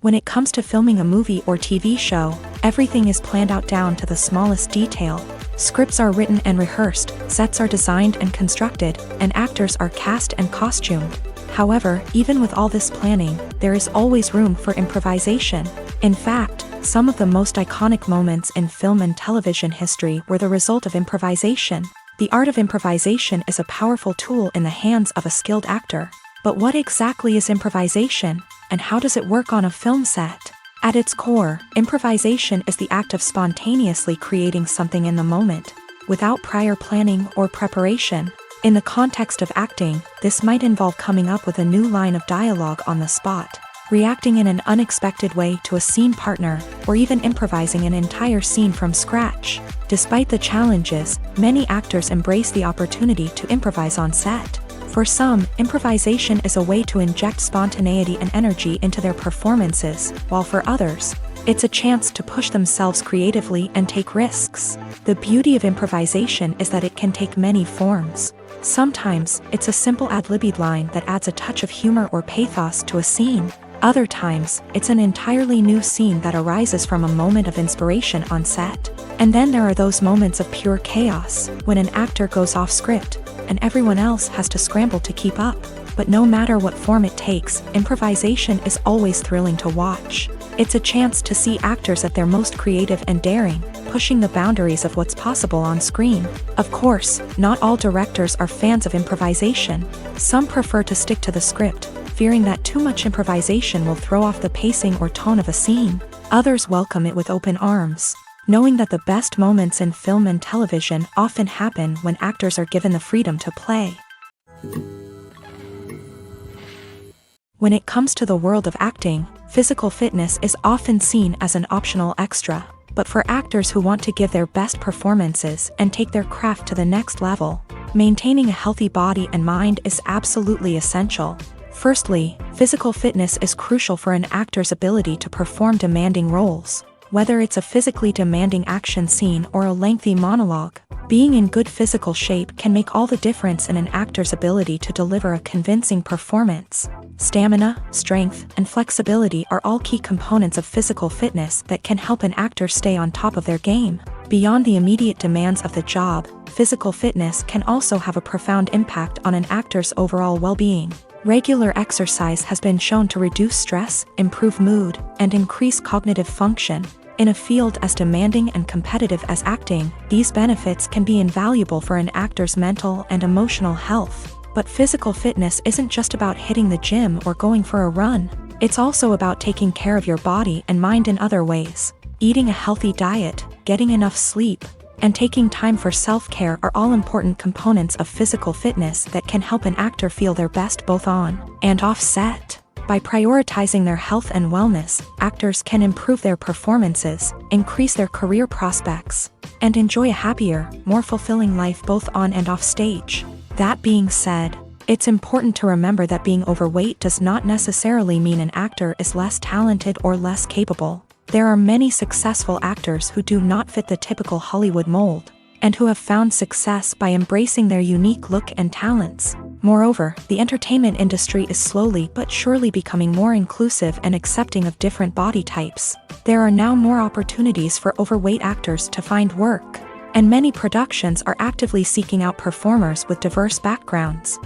When it comes to filming a movie or TV show, everything is planned out down to the smallest detail. Scripts are written and rehearsed, sets are designed and constructed, and actors are cast and costumed. However, even with all this planning, there is always room for improvisation. In fact, some of the most iconic moments in film and television history were the result of improvisation. The art of improvisation is a powerful tool in the hands of a skilled actor. But what exactly is improvisation, and how does it work on a film set? At its core, improvisation is the act of spontaneously creating something in the moment, without prior planning or preparation. In the context of acting, this might involve coming up with a new line of dialogue on the spot, reacting in an unexpected way to a scene partner, or even improvising an entire scene from scratch. Despite the challenges, many actors embrace the opportunity to improvise on set. For some, improvisation is a way to inject spontaneity and energy into their performances, while for others, it's a chance to push themselves creatively and take risks. The beauty of improvisation is that it can take many forms. Sometimes, it's a simple ad-libbed line that adds a touch of humor or pathos to a scene. Other times, it's an entirely new scene that arises from a moment of inspiration on set. And then there are those moments of pure chaos, when an actor goes off script, and everyone else has to scramble to keep up. But no matter what form it takes, improvisation is always thrilling to watch. It's a chance to see actors at their most creative and daring, pushing the boundaries of what's possible on screen. Of course, not all directors are fans of improvisation. Some prefer to stick to the script, fearing that too much improvisation will throw off the pacing or tone of a scene. Others welcome it with open arms, knowing that the best moments in film and television often happen when actors are given the freedom to play. When it comes to the world of acting, physical fitness is often seen as an optional extra. But for actors who want to give their best performances and take their craft to the next level, maintaining a healthy body and mind is absolutely essential. Firstly, physical fitness is crucial for an actor's ability to perform demanding roles. Whether it's a physically demanding action scene or a lengthy monologue, being in good physical shape can make all the difference in an actor's ability to deliver a convincing performance. Stamina, strength, and flexibility are all key components of physical fitness that can help an actor stay on top of their game. Beyond the immediate demands of the job, physical fitness can also have a profound impact on an actor's overall well-being. Regular exercise has been shown to reduce stress, improve mood, and increase cognitive function. In a field as demanding and competitive as acting, these benefits can be invaluable for an actor's mental and emotional health. But physical fitness isn't just about hitting the gym or going for a run. It's also about taking care of your body and mind in other ways. Eating a healthy diet, getting enough sleep, and taking time for self-care are all important components of physical fitness that can help an actor feel their best both on and off set. By prioritizing their health and wellness, actors can improve their performances, increase their career prospects, and enjoy a happier, more fulfilling life both on and off stage. That being said, it's important to remember that being overweight does not necessarily mean an actor is less talented or less capable. There are many successful actors who do not fit the typical Hollywood mold, and who have found success by embracing their unique look and talents. Moreover, the entertainment industry is slowly but surely becoming more inclusive and accepting of different body types. There are now more opportunities for overweight actors to find work, and many productions are actively seeking out performers with diverse backgrounds.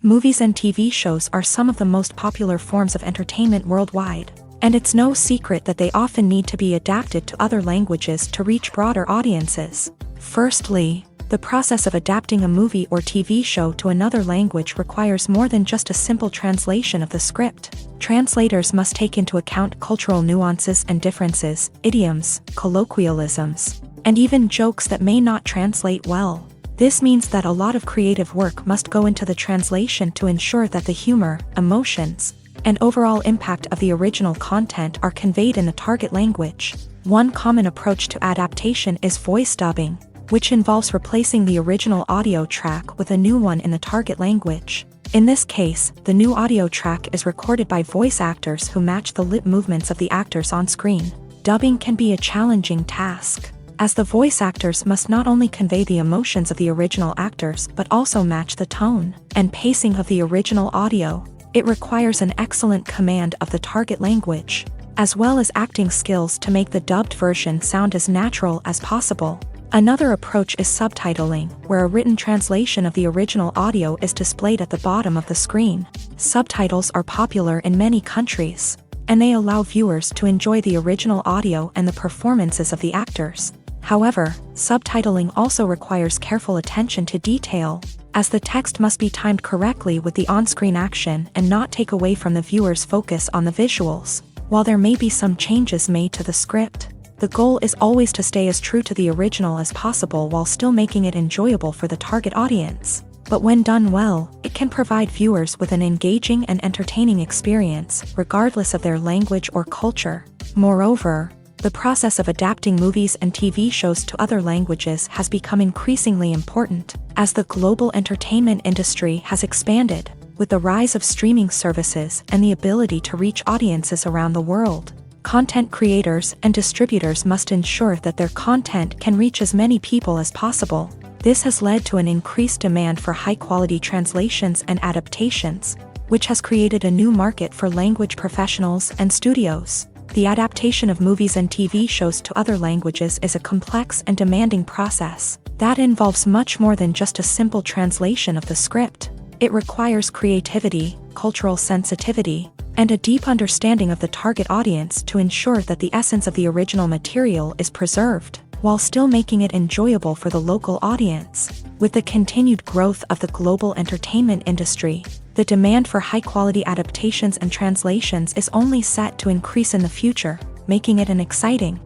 Movies and TV shows are some of the most popular forms of entertainment worldwide, and it's no secret that they often need to be adapted to other languages to reach broader audiences. Firstly, the process of adapting a movie or TV show to another language requires more than just a simple translation of the script. Translators must take into account cultural nuances and differences, idioms, colloquialisms, and even jokes that may not translate well. This means that a lot of creative work must go into the translation to ensure that the humor, emotions, and overall impact of the original content are conveyed in the target language. One common approach to adaptation is voice dubbing, which involves replacing the original audio track with a new one in the target language. In this case, the new audio track is recorded by voice actors who match the lip movements of the actors on screen. Dubbing can be a challenging task, as the voice actors must not only convey the emotions of the original actors but also match the tone and pacing of the original audio. It requires an excellent command of the target language. as well as acting skills to make the dubbed version sound as natural as possible. Another approach is subtitling, where a written translation of the original audio is displayed at the bottom of the screen. Subtitles are popular in many countries, and they allow viewers to enjoy the original audio and the performances of the actors. However, subtitling also requires careful attention to detail, as the text must be timed correctly with the on-screen action and not take away from the viewer's focus on the visuals. While there may be some changes made to the script, the goal is always to stay as true to the original as possible while still making it enjoyable for the target audience. But when done well, it can provide viewers with an engaging and entertaining experience, regardless of their language or culture. Moreover, the process of adapting movies and TV shows to other languages has become increasingly important, as the global entertainment industry has expanded, with the rise of streaming services and the ability to reach audiences around the world. Content creators and distributors must ensure that their content can reach as many people as possible. This has led to an increased demand for high-quality translations and adaptations, which has created a new market for language professionals and studios. The adaptation of movies and TV shows to other languages is a complex and demanding process that involves much more than just a simple translation of the script. It requires creativity, cultural sensitivity, and a deep understanding of the target audience to ensure that the essence of the original material is preserved, while still making it enjoyable for the local audience. With the continued growth of the global entertainment industry, the demand for high-quality adaptations and translations is only set to increase in the future, making it an exciting.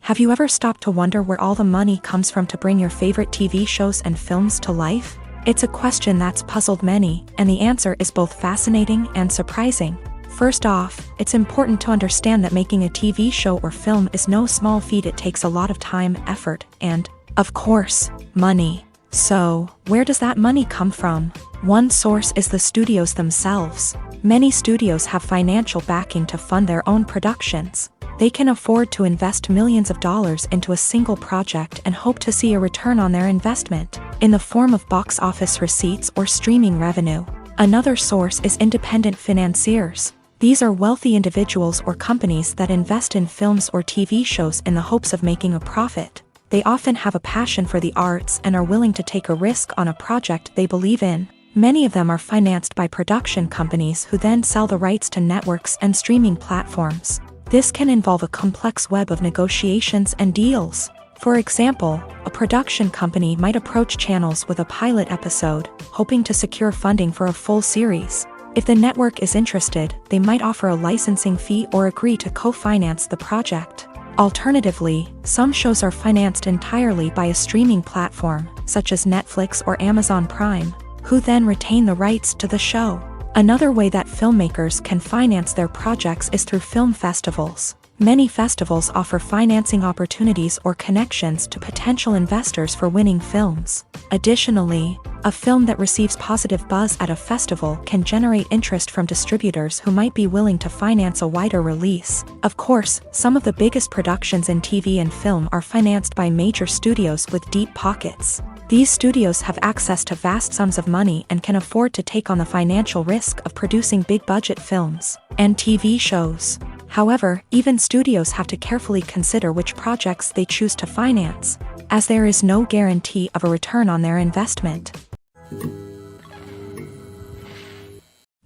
Have you ever stopped to wonder where all the money comes from to bring your favorite TV shows and films to life? It's a question that's puzzled many, and the answer is both fascinating and surprising. First off, it's important to understand that making a TV show or film is no small feat. It takes a lot of time, effort, and, of course, money. So, where does that money come from? One source is the studios themselves. Many studios have financial backing to fund their own productions. They can afford to invest millions of dollars into a single project and hope to see a return on their investment, in the form of box office receipts or streaming revenue. Another source is independent financiers. These are wealthy individuals or companies that invest in films or TV shows in the hopes of making a profit. They often have a passion for the arts and are willing to take a risk on a project they believe in. Many of them are financed by production companies who then sell the rights to networks and streaming platforms. This can involve a complex web of negotiations and deals. For example, a production company might approach channels with a pilot episode, hoping to secure funding for a full series. If the network is interested, they might offer a licensing fee or agree to co-finance the project. Alternatively, some shows are financed entirely by a streaming platform, such as Netflix or Amazon Prime, who then retain the rights to the show. Another way that filmmakers can finance their projects is through film festivals. Many festivals offer financing opportunities or connections to potential investors for winning films. Additionally, a film that receives positive buzz at a festival can generate interest from distributors who might be willing to finance a wider release. Of course, some of the biggest productions in TV and film are financed by major studios with deep pockets. These studios have access to vast sums of money and can afford to take on the financial risk of producing big-budget films and TV shows. However, even studios have to carefully consider which projects they choose to finance, as there is no guarantee of a return on their investment.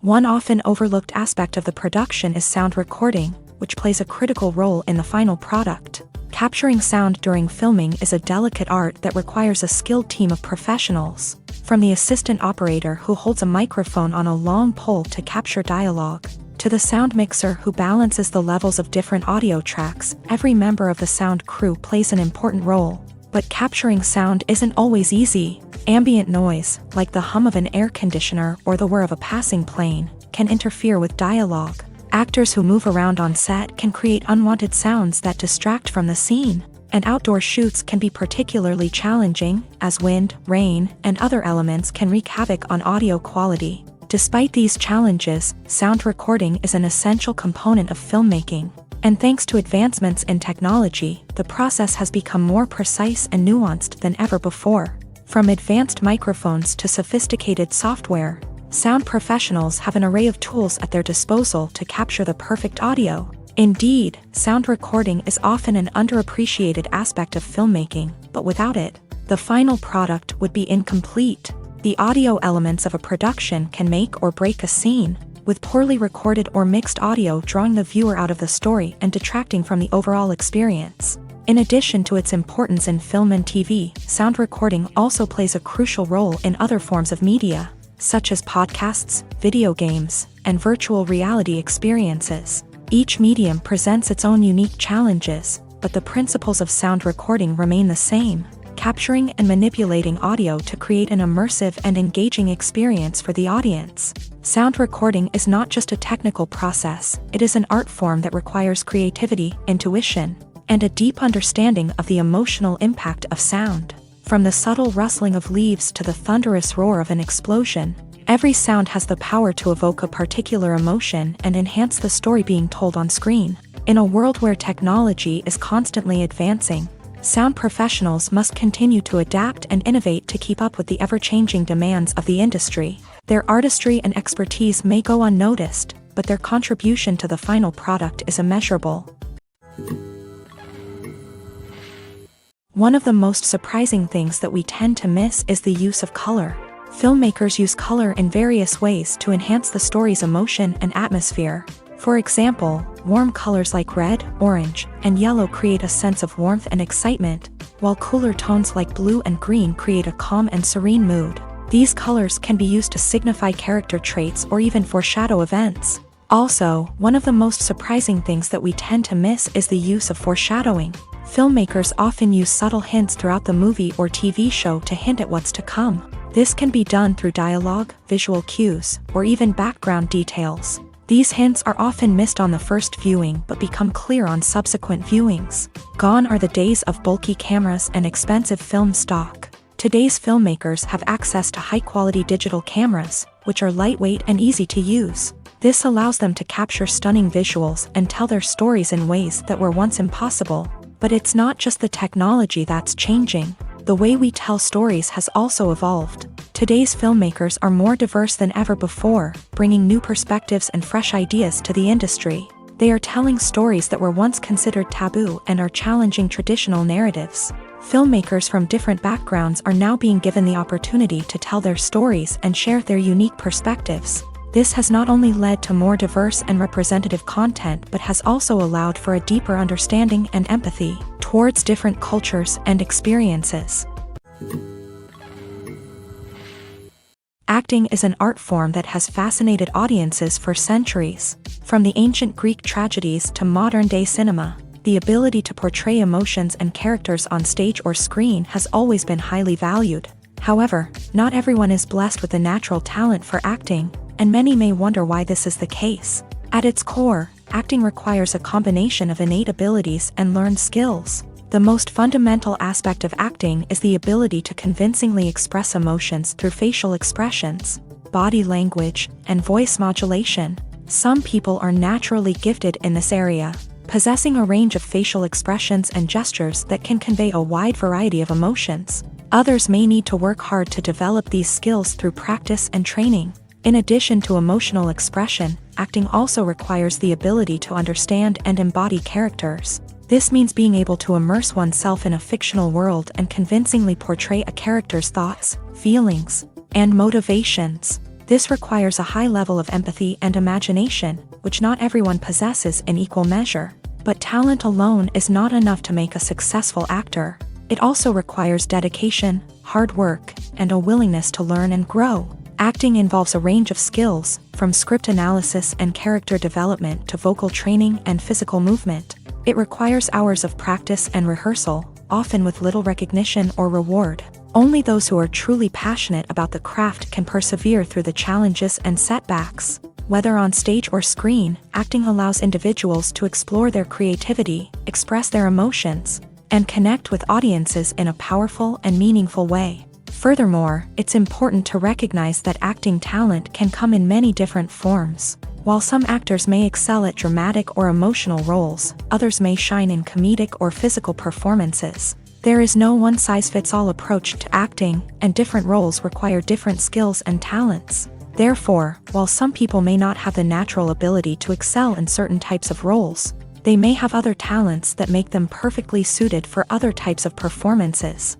One often overlooked aspect of the production is sound recording, which plays a critical role in the final product. Capturing sound during filming is a delicate art that requires a skilled team of professionals, from the assistant operator who holds a microphone on a long pole to capture dialogue, to the sound mixer who balances the levels of different audio tracks. Every member of the sound crew plays an important role. But capturing sound isn't always easy. Ambient noise, like the hum of an air conditioner or the whir of a passing plane, can interfere with dialogue. Actors who move around on set can create unwanted sounds that distract from the scene. And outdoor shoots can be particularly challenging, as wind, rain, and other elements can wreak havoc on audio quality. Despite these challenges, sound recording is an essential component of filmmaking. And thanks to advancements in technology, the process has become more precise and nuanced than ever before. From advanced microphones to sophisticated software, Sound professionals have an array of tools at their disposal to capture the perfect audio. Indeed, sound recording is often an underappreciated aspect of filmmaking, but without it, the final product would be incomplete. The audio elements of a production can make or break a scene, with poorly recorded or mixed audio drawing the viewer out of the story and detracting from the overall experience. In addition to its importance in film and TV, sound recording also plays a crucial role in other forms of media, such as podcasts, video games, and virtual reality experiences. Each medium presents its own unique challenges, but the principles of sound recording remain the same, capturing and manipulating audio to create an immersive and engaging experience for the audience. Sound recording is not just a technical process, it is an art form that requires creativity, intuition, and a deep understanding of the emotional impact of sound. From the subtle rustling of leaves to the thunderous roar of an explosion, every sound has the power to evoke a particular emotion and enhance the story being told on screen. In a world where technology is constantly advancing, sound professionals must continue to adapt and innovate to keep up with the ever-changing demands of the industry. Their artistry and expertise may go unnoticed, but their contribution to the final product is immeasurable. One of the most surprising things that we tend to miss is the use of color. Filmmakers use color in various ways to enhance the story's emotion and atmosphere. For example, warm colors like red, orange, and yellow create a sense of warmth and excitement, while cooler tones like blue and green create a calm and serene mood. These colors can be used to signify character traits or even foreshadow events. Also, one of the most surprising things that we tend to miss is the use of foreshadowing. Filmmakers often use subtle hints throughout the movie or TV show to hint at what's to come. This can be done through dialogue, visual cues, or even background details. These hints are often missed on the first viewing but become clear on subsequent viewings. Gone are the days of bulky cameras and expensive film stock. Today's filmmakers have access to high-quality digital cameras, which are lightweight and easy to use. This allows them to capture stunning visuals and tell their stories in ways that were once impossible. But it's not just the technology that's changing. The way we tell stories has also evolved. Today's filmmakers are more diverse than ever before, bringing new perspectives and fresh ideas to the industry. They are telling stories that were once considered taboo and are challenging traditional narratives. Filmmakers from different backgrounds are now being given the opportunity to tell their stories and share their unique perspectives. This has not only led to more diverse and representative content but has also allowed for a deeper understanding and empathy towards different cultures and experiences. Acting is an art form that has fascinated audiences for centuries. From the ancient Greek tragedies to modern-day cinema, the ability to portray emotions and characters on stage or screen has always been highly valued. However, not everyone is blessed with the natural talent for acting, and many may wonder why this is the case. At its core, acting requires a combination of innate abilities and learned skills. The most fundamental aspect of acting is the ability to convincingly express emotions through facial expressions, body language, and voice modulation. Some people are naturally gifted in this area, possessing a range of facial expressions and gestures that can convey a wide variety of emotions. Others may need to work hard to develop these skills through practice and training. In addition to emotional expression, acting also requires the ability to understand and embody characters. This means being able to immerse oneself in a fictional world and convincingly portray a character's thoughts, feelings, and motivations. This requires a high level of empathy and imagination, which not everyone possesses in equal measure. But talent alone is not enough to make a successful actor. It also requires dedication, hard work, and a willingness to learn and grow. Acting involves a range of skills, from script analysis and character development to vocal training and physical movement. It requires hours of practice and rehearsal, often with little recognition or reward. Only those who are truly passionate about the craft can persevere through the challenges and setbacks. Whether on stage or screen, acting allows individuals to explore their creativity, express their emotions, and connect with audiences in a powerful and meaningful way. Furthermore, it's important to recognize that acting talent can come in many different forms. While some actors may excel at dramatic or emotional roles, others may shine in comedic or physical performances. There is no one-size-fits-all approach to acting, and different roles require different skills and talents. Therefore, while some people may not have the natural ability to excel in certain types of roles, they may have other talents that make them perfectly suited for other types of performances.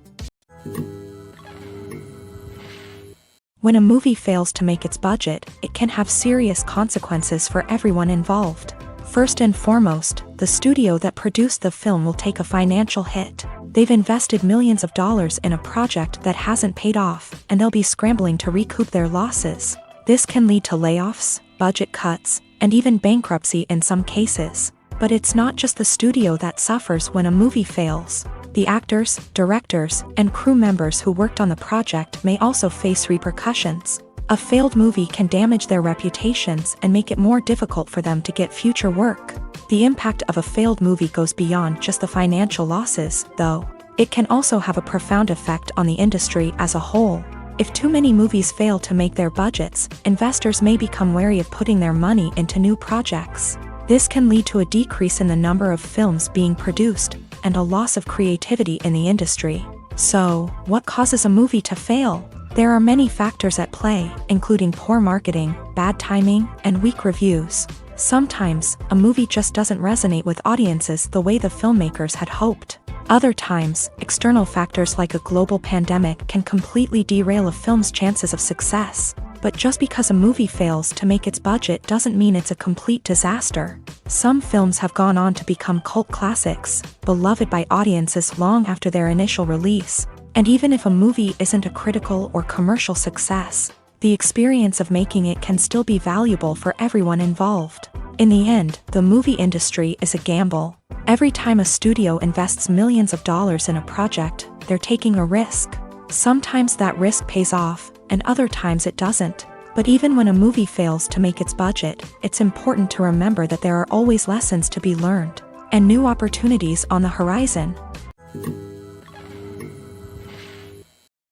When a movie fails to make its budget, it can have serious consequences for everyone involved. First and foremost, the studio that produced the film will take a financial hit. They've invested millions of dollars in a project that hasn't paid off, and they'll be scrambling to recoup their losses. This can lead to layoffs, budget cuts, and even bankruptcy in some cases. But it's not just the studio that suffers when a movie fails. The actors, directors, and crew members who worked on the project may also face repercussions. A failed movie can damage their reputations and make it more difficult for them to get future work. The impact of a failed movie goes beyond just the financial losses, though. It can also have a profound effect on the industry as a whole. If too many movies fail to make their budgets, investors may become wary of putting their money into new projects. This can lead to a decrease in the number of films being produced, and a loss of creativity in the industry. So, what causes a movie to fail? There are many factors at play, including poor marketing, bad timing, and weak reviews. Sometimes, a movie just doesn't resonate with audiences the way the filmmakers had hoped. Other times, external factors like a global pandemic can completely derail a film's chances of success. But just because a movie fails to make its budget doesn't mean it's a complete disaster. Some films have gone on to become cult classics, beloved by audiences long after their initial release. And even if a movie isn't a critical or commercial success, the experience of making it can still be valuable for everyone involved. In the end, the movie industry is a gamble. Every time a studio invests millions of dollars in a project, they're taking a risk. Sometimes that risk pays off, and other times it doesn't. But even when a movie fails to make its budget, it's important to remember that there are always lessons to be learned, and new opportunities on the horizon.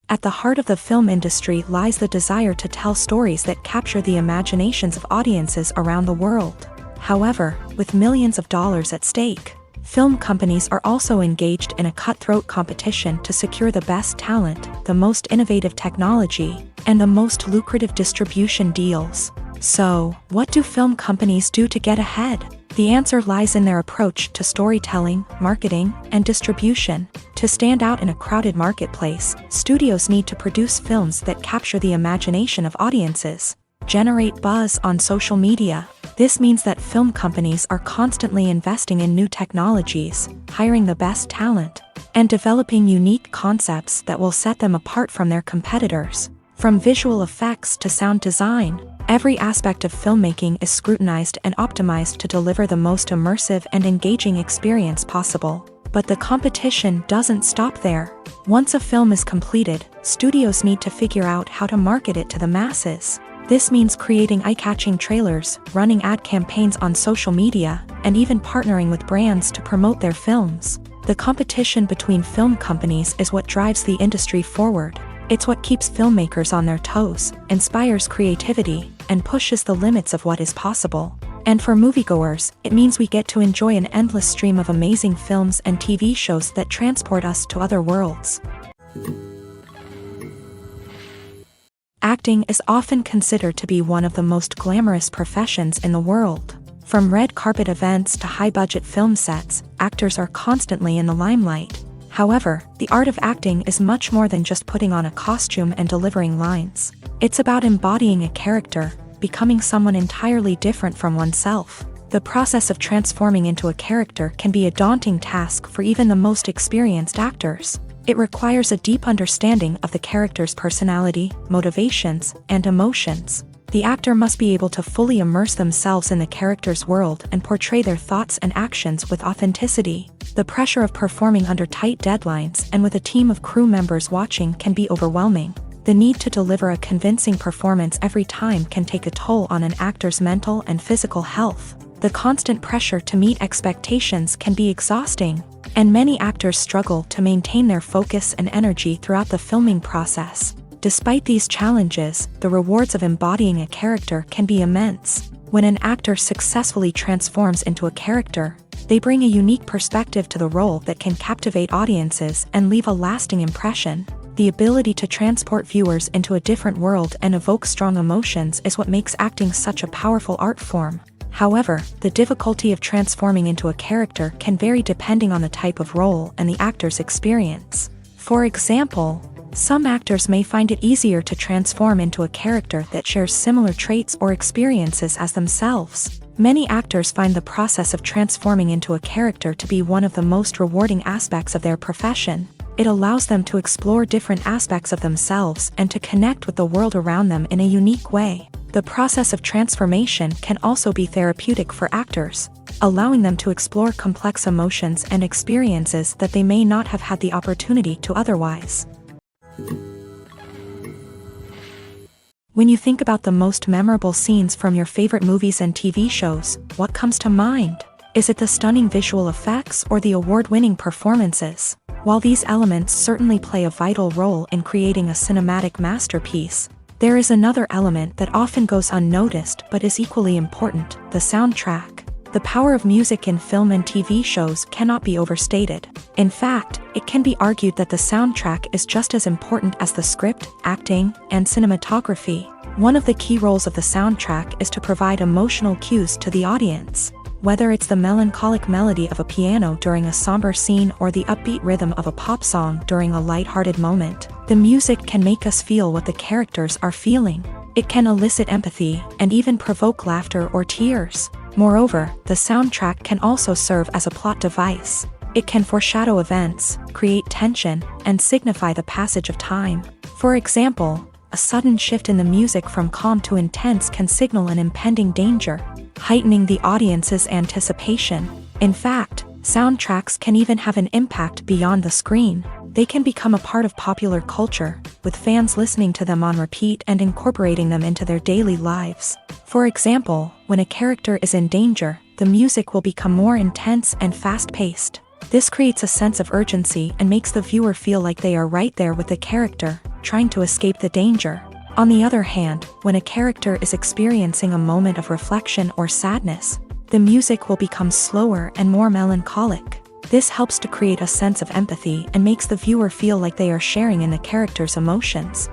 At the heart of the film industry lies the desire to tell stories that capture the imaginations of audiences around the world. However, with millions of dollars at stake, film companies are also engaged in a cutthroat competition to secure the best talent, the most innovative technology, and the most lucrative distribution deals. So, what do film companies do to get ahead? The answer lies in their approach to storytelling, marketing, and distribution. To stand out in a crowded marketplace, studios need to produce films that capture the imagination of audiences, generate buzz on social media. This means that film companies are constantly investing in new technologies, hiring the best talent, and developing unique concepts that will set them apart from their competitors. From visual effects to sound design, every aspect of filmmaking is scrutinized and optimized to deliver the most immersive and engaging experience possible. But the competition doesn't stop there. Once a film is completed, studios need to figure out how to market it to the masses. This means creating eye-catching trailers, running ad campaigns on social media, and even partnering with brands to promote their films. The competition between film companies is what drives the industry forward. It's what keeps filmmakers on their toes, inspires creativity, and pushes the limits of what is possible. And for moviegoers, it means we get to enjoy an endless stream of amazing films and TV shows that transport us to other worlds. Acting is often considered to be one of the most glamorous professions in the world. From red carpet events to high-budget film sets, actors are constantly in the limelight. However, the art of acting is much more than just putting on a costume and delivering lines. It's about embodying a character, becoming someone entirely different from oneself. The process of transforming into a character can be a daunting task for even the most experienced actors. It requires a deep understanding of the character's personality, motivations, and emotions. The actor must be able to fully immerse themselves in the character's world and portray their thoughts and actions with authenticity. The pressure of performing under tight deadlines and with a team of crew members watching can be overwhelming. The need to deliver a convincing performance every time can take a toll on an actor's mental and physical health. The constant pressure to meet expectations can be exhausting, and many actors struggle to maintain their focus and energy throughout the filming process. Despite these challenges, the rewards of embodying a character can be immense. When an actor successfully transforms into a character, they bring a unique perspective to the role that can captivate audiences and leave a lasting impression. The ability to transport viewers into a different world and evoke strong emotions is what makes acting such a powerful art form. However, the difficulty of transforming into a character can vary depending on the type of role and the actor's experience. For example, some actors may find it easier to transform into a character that shares similar traits or experiences as themselves. Many actors find the process of transforming into a character to be one of the most rewarding aspects of their profession. It allows them to explore different aspects of themselves and to connect with the world around them in a unique way. The process of transformation can also be therapeutic for actors, allowing them to explore complex emotions and experiences that they may not have had the opportunity to otherwise. When you think about the most memorable scenes from your favorite movies and TV shows, what comes to mind? Is it the stunning visual effects or the award-winning performances? While these elements certainly play a vital role in creating a cinematic masterpiece, there is another element that often goes unnoticed but is equally important: the soundtrack. The power of music in film and TV shows cannot be overstated. In fact, it can be argued that the soundtrack is just as important as the script, acting, and cinematography. One of the key roles of the soundtrack is to provide emotional cues to the audience. Whether it's the melancholic melody of a piano during a somber scene or the upbeat rhythm of a pop song during a light-hearted moment, the music can make us feel what the characters are feeling. It can elicit empathy and even provoke laughter or tears. Moreover, the soundtrack can also serve as a plot device. It can foreshadow events, create tension, and signify the passage of time. For example, a sudden shift in the music from calm to intense can signal an impending danger, heightening the audience's anticipation. In fact, soundtracks can even have an impact beyond the screen. They can become a part of popular culture, with fans listening to them on repeat and incorporating them into their daily lives. For example, when a character is in danger, the music will become more intense and fast-paced. This creates a sense of urgency and makes the viewer feel like they are right there with the character, trying to escape the danger. On the other hand, when a character is experiencing a moment of reflection or sadness, the music will become slower and more melancholic. This helps to create a sense of empathy and makes the viewer feel like they are sharing in the character's emotions.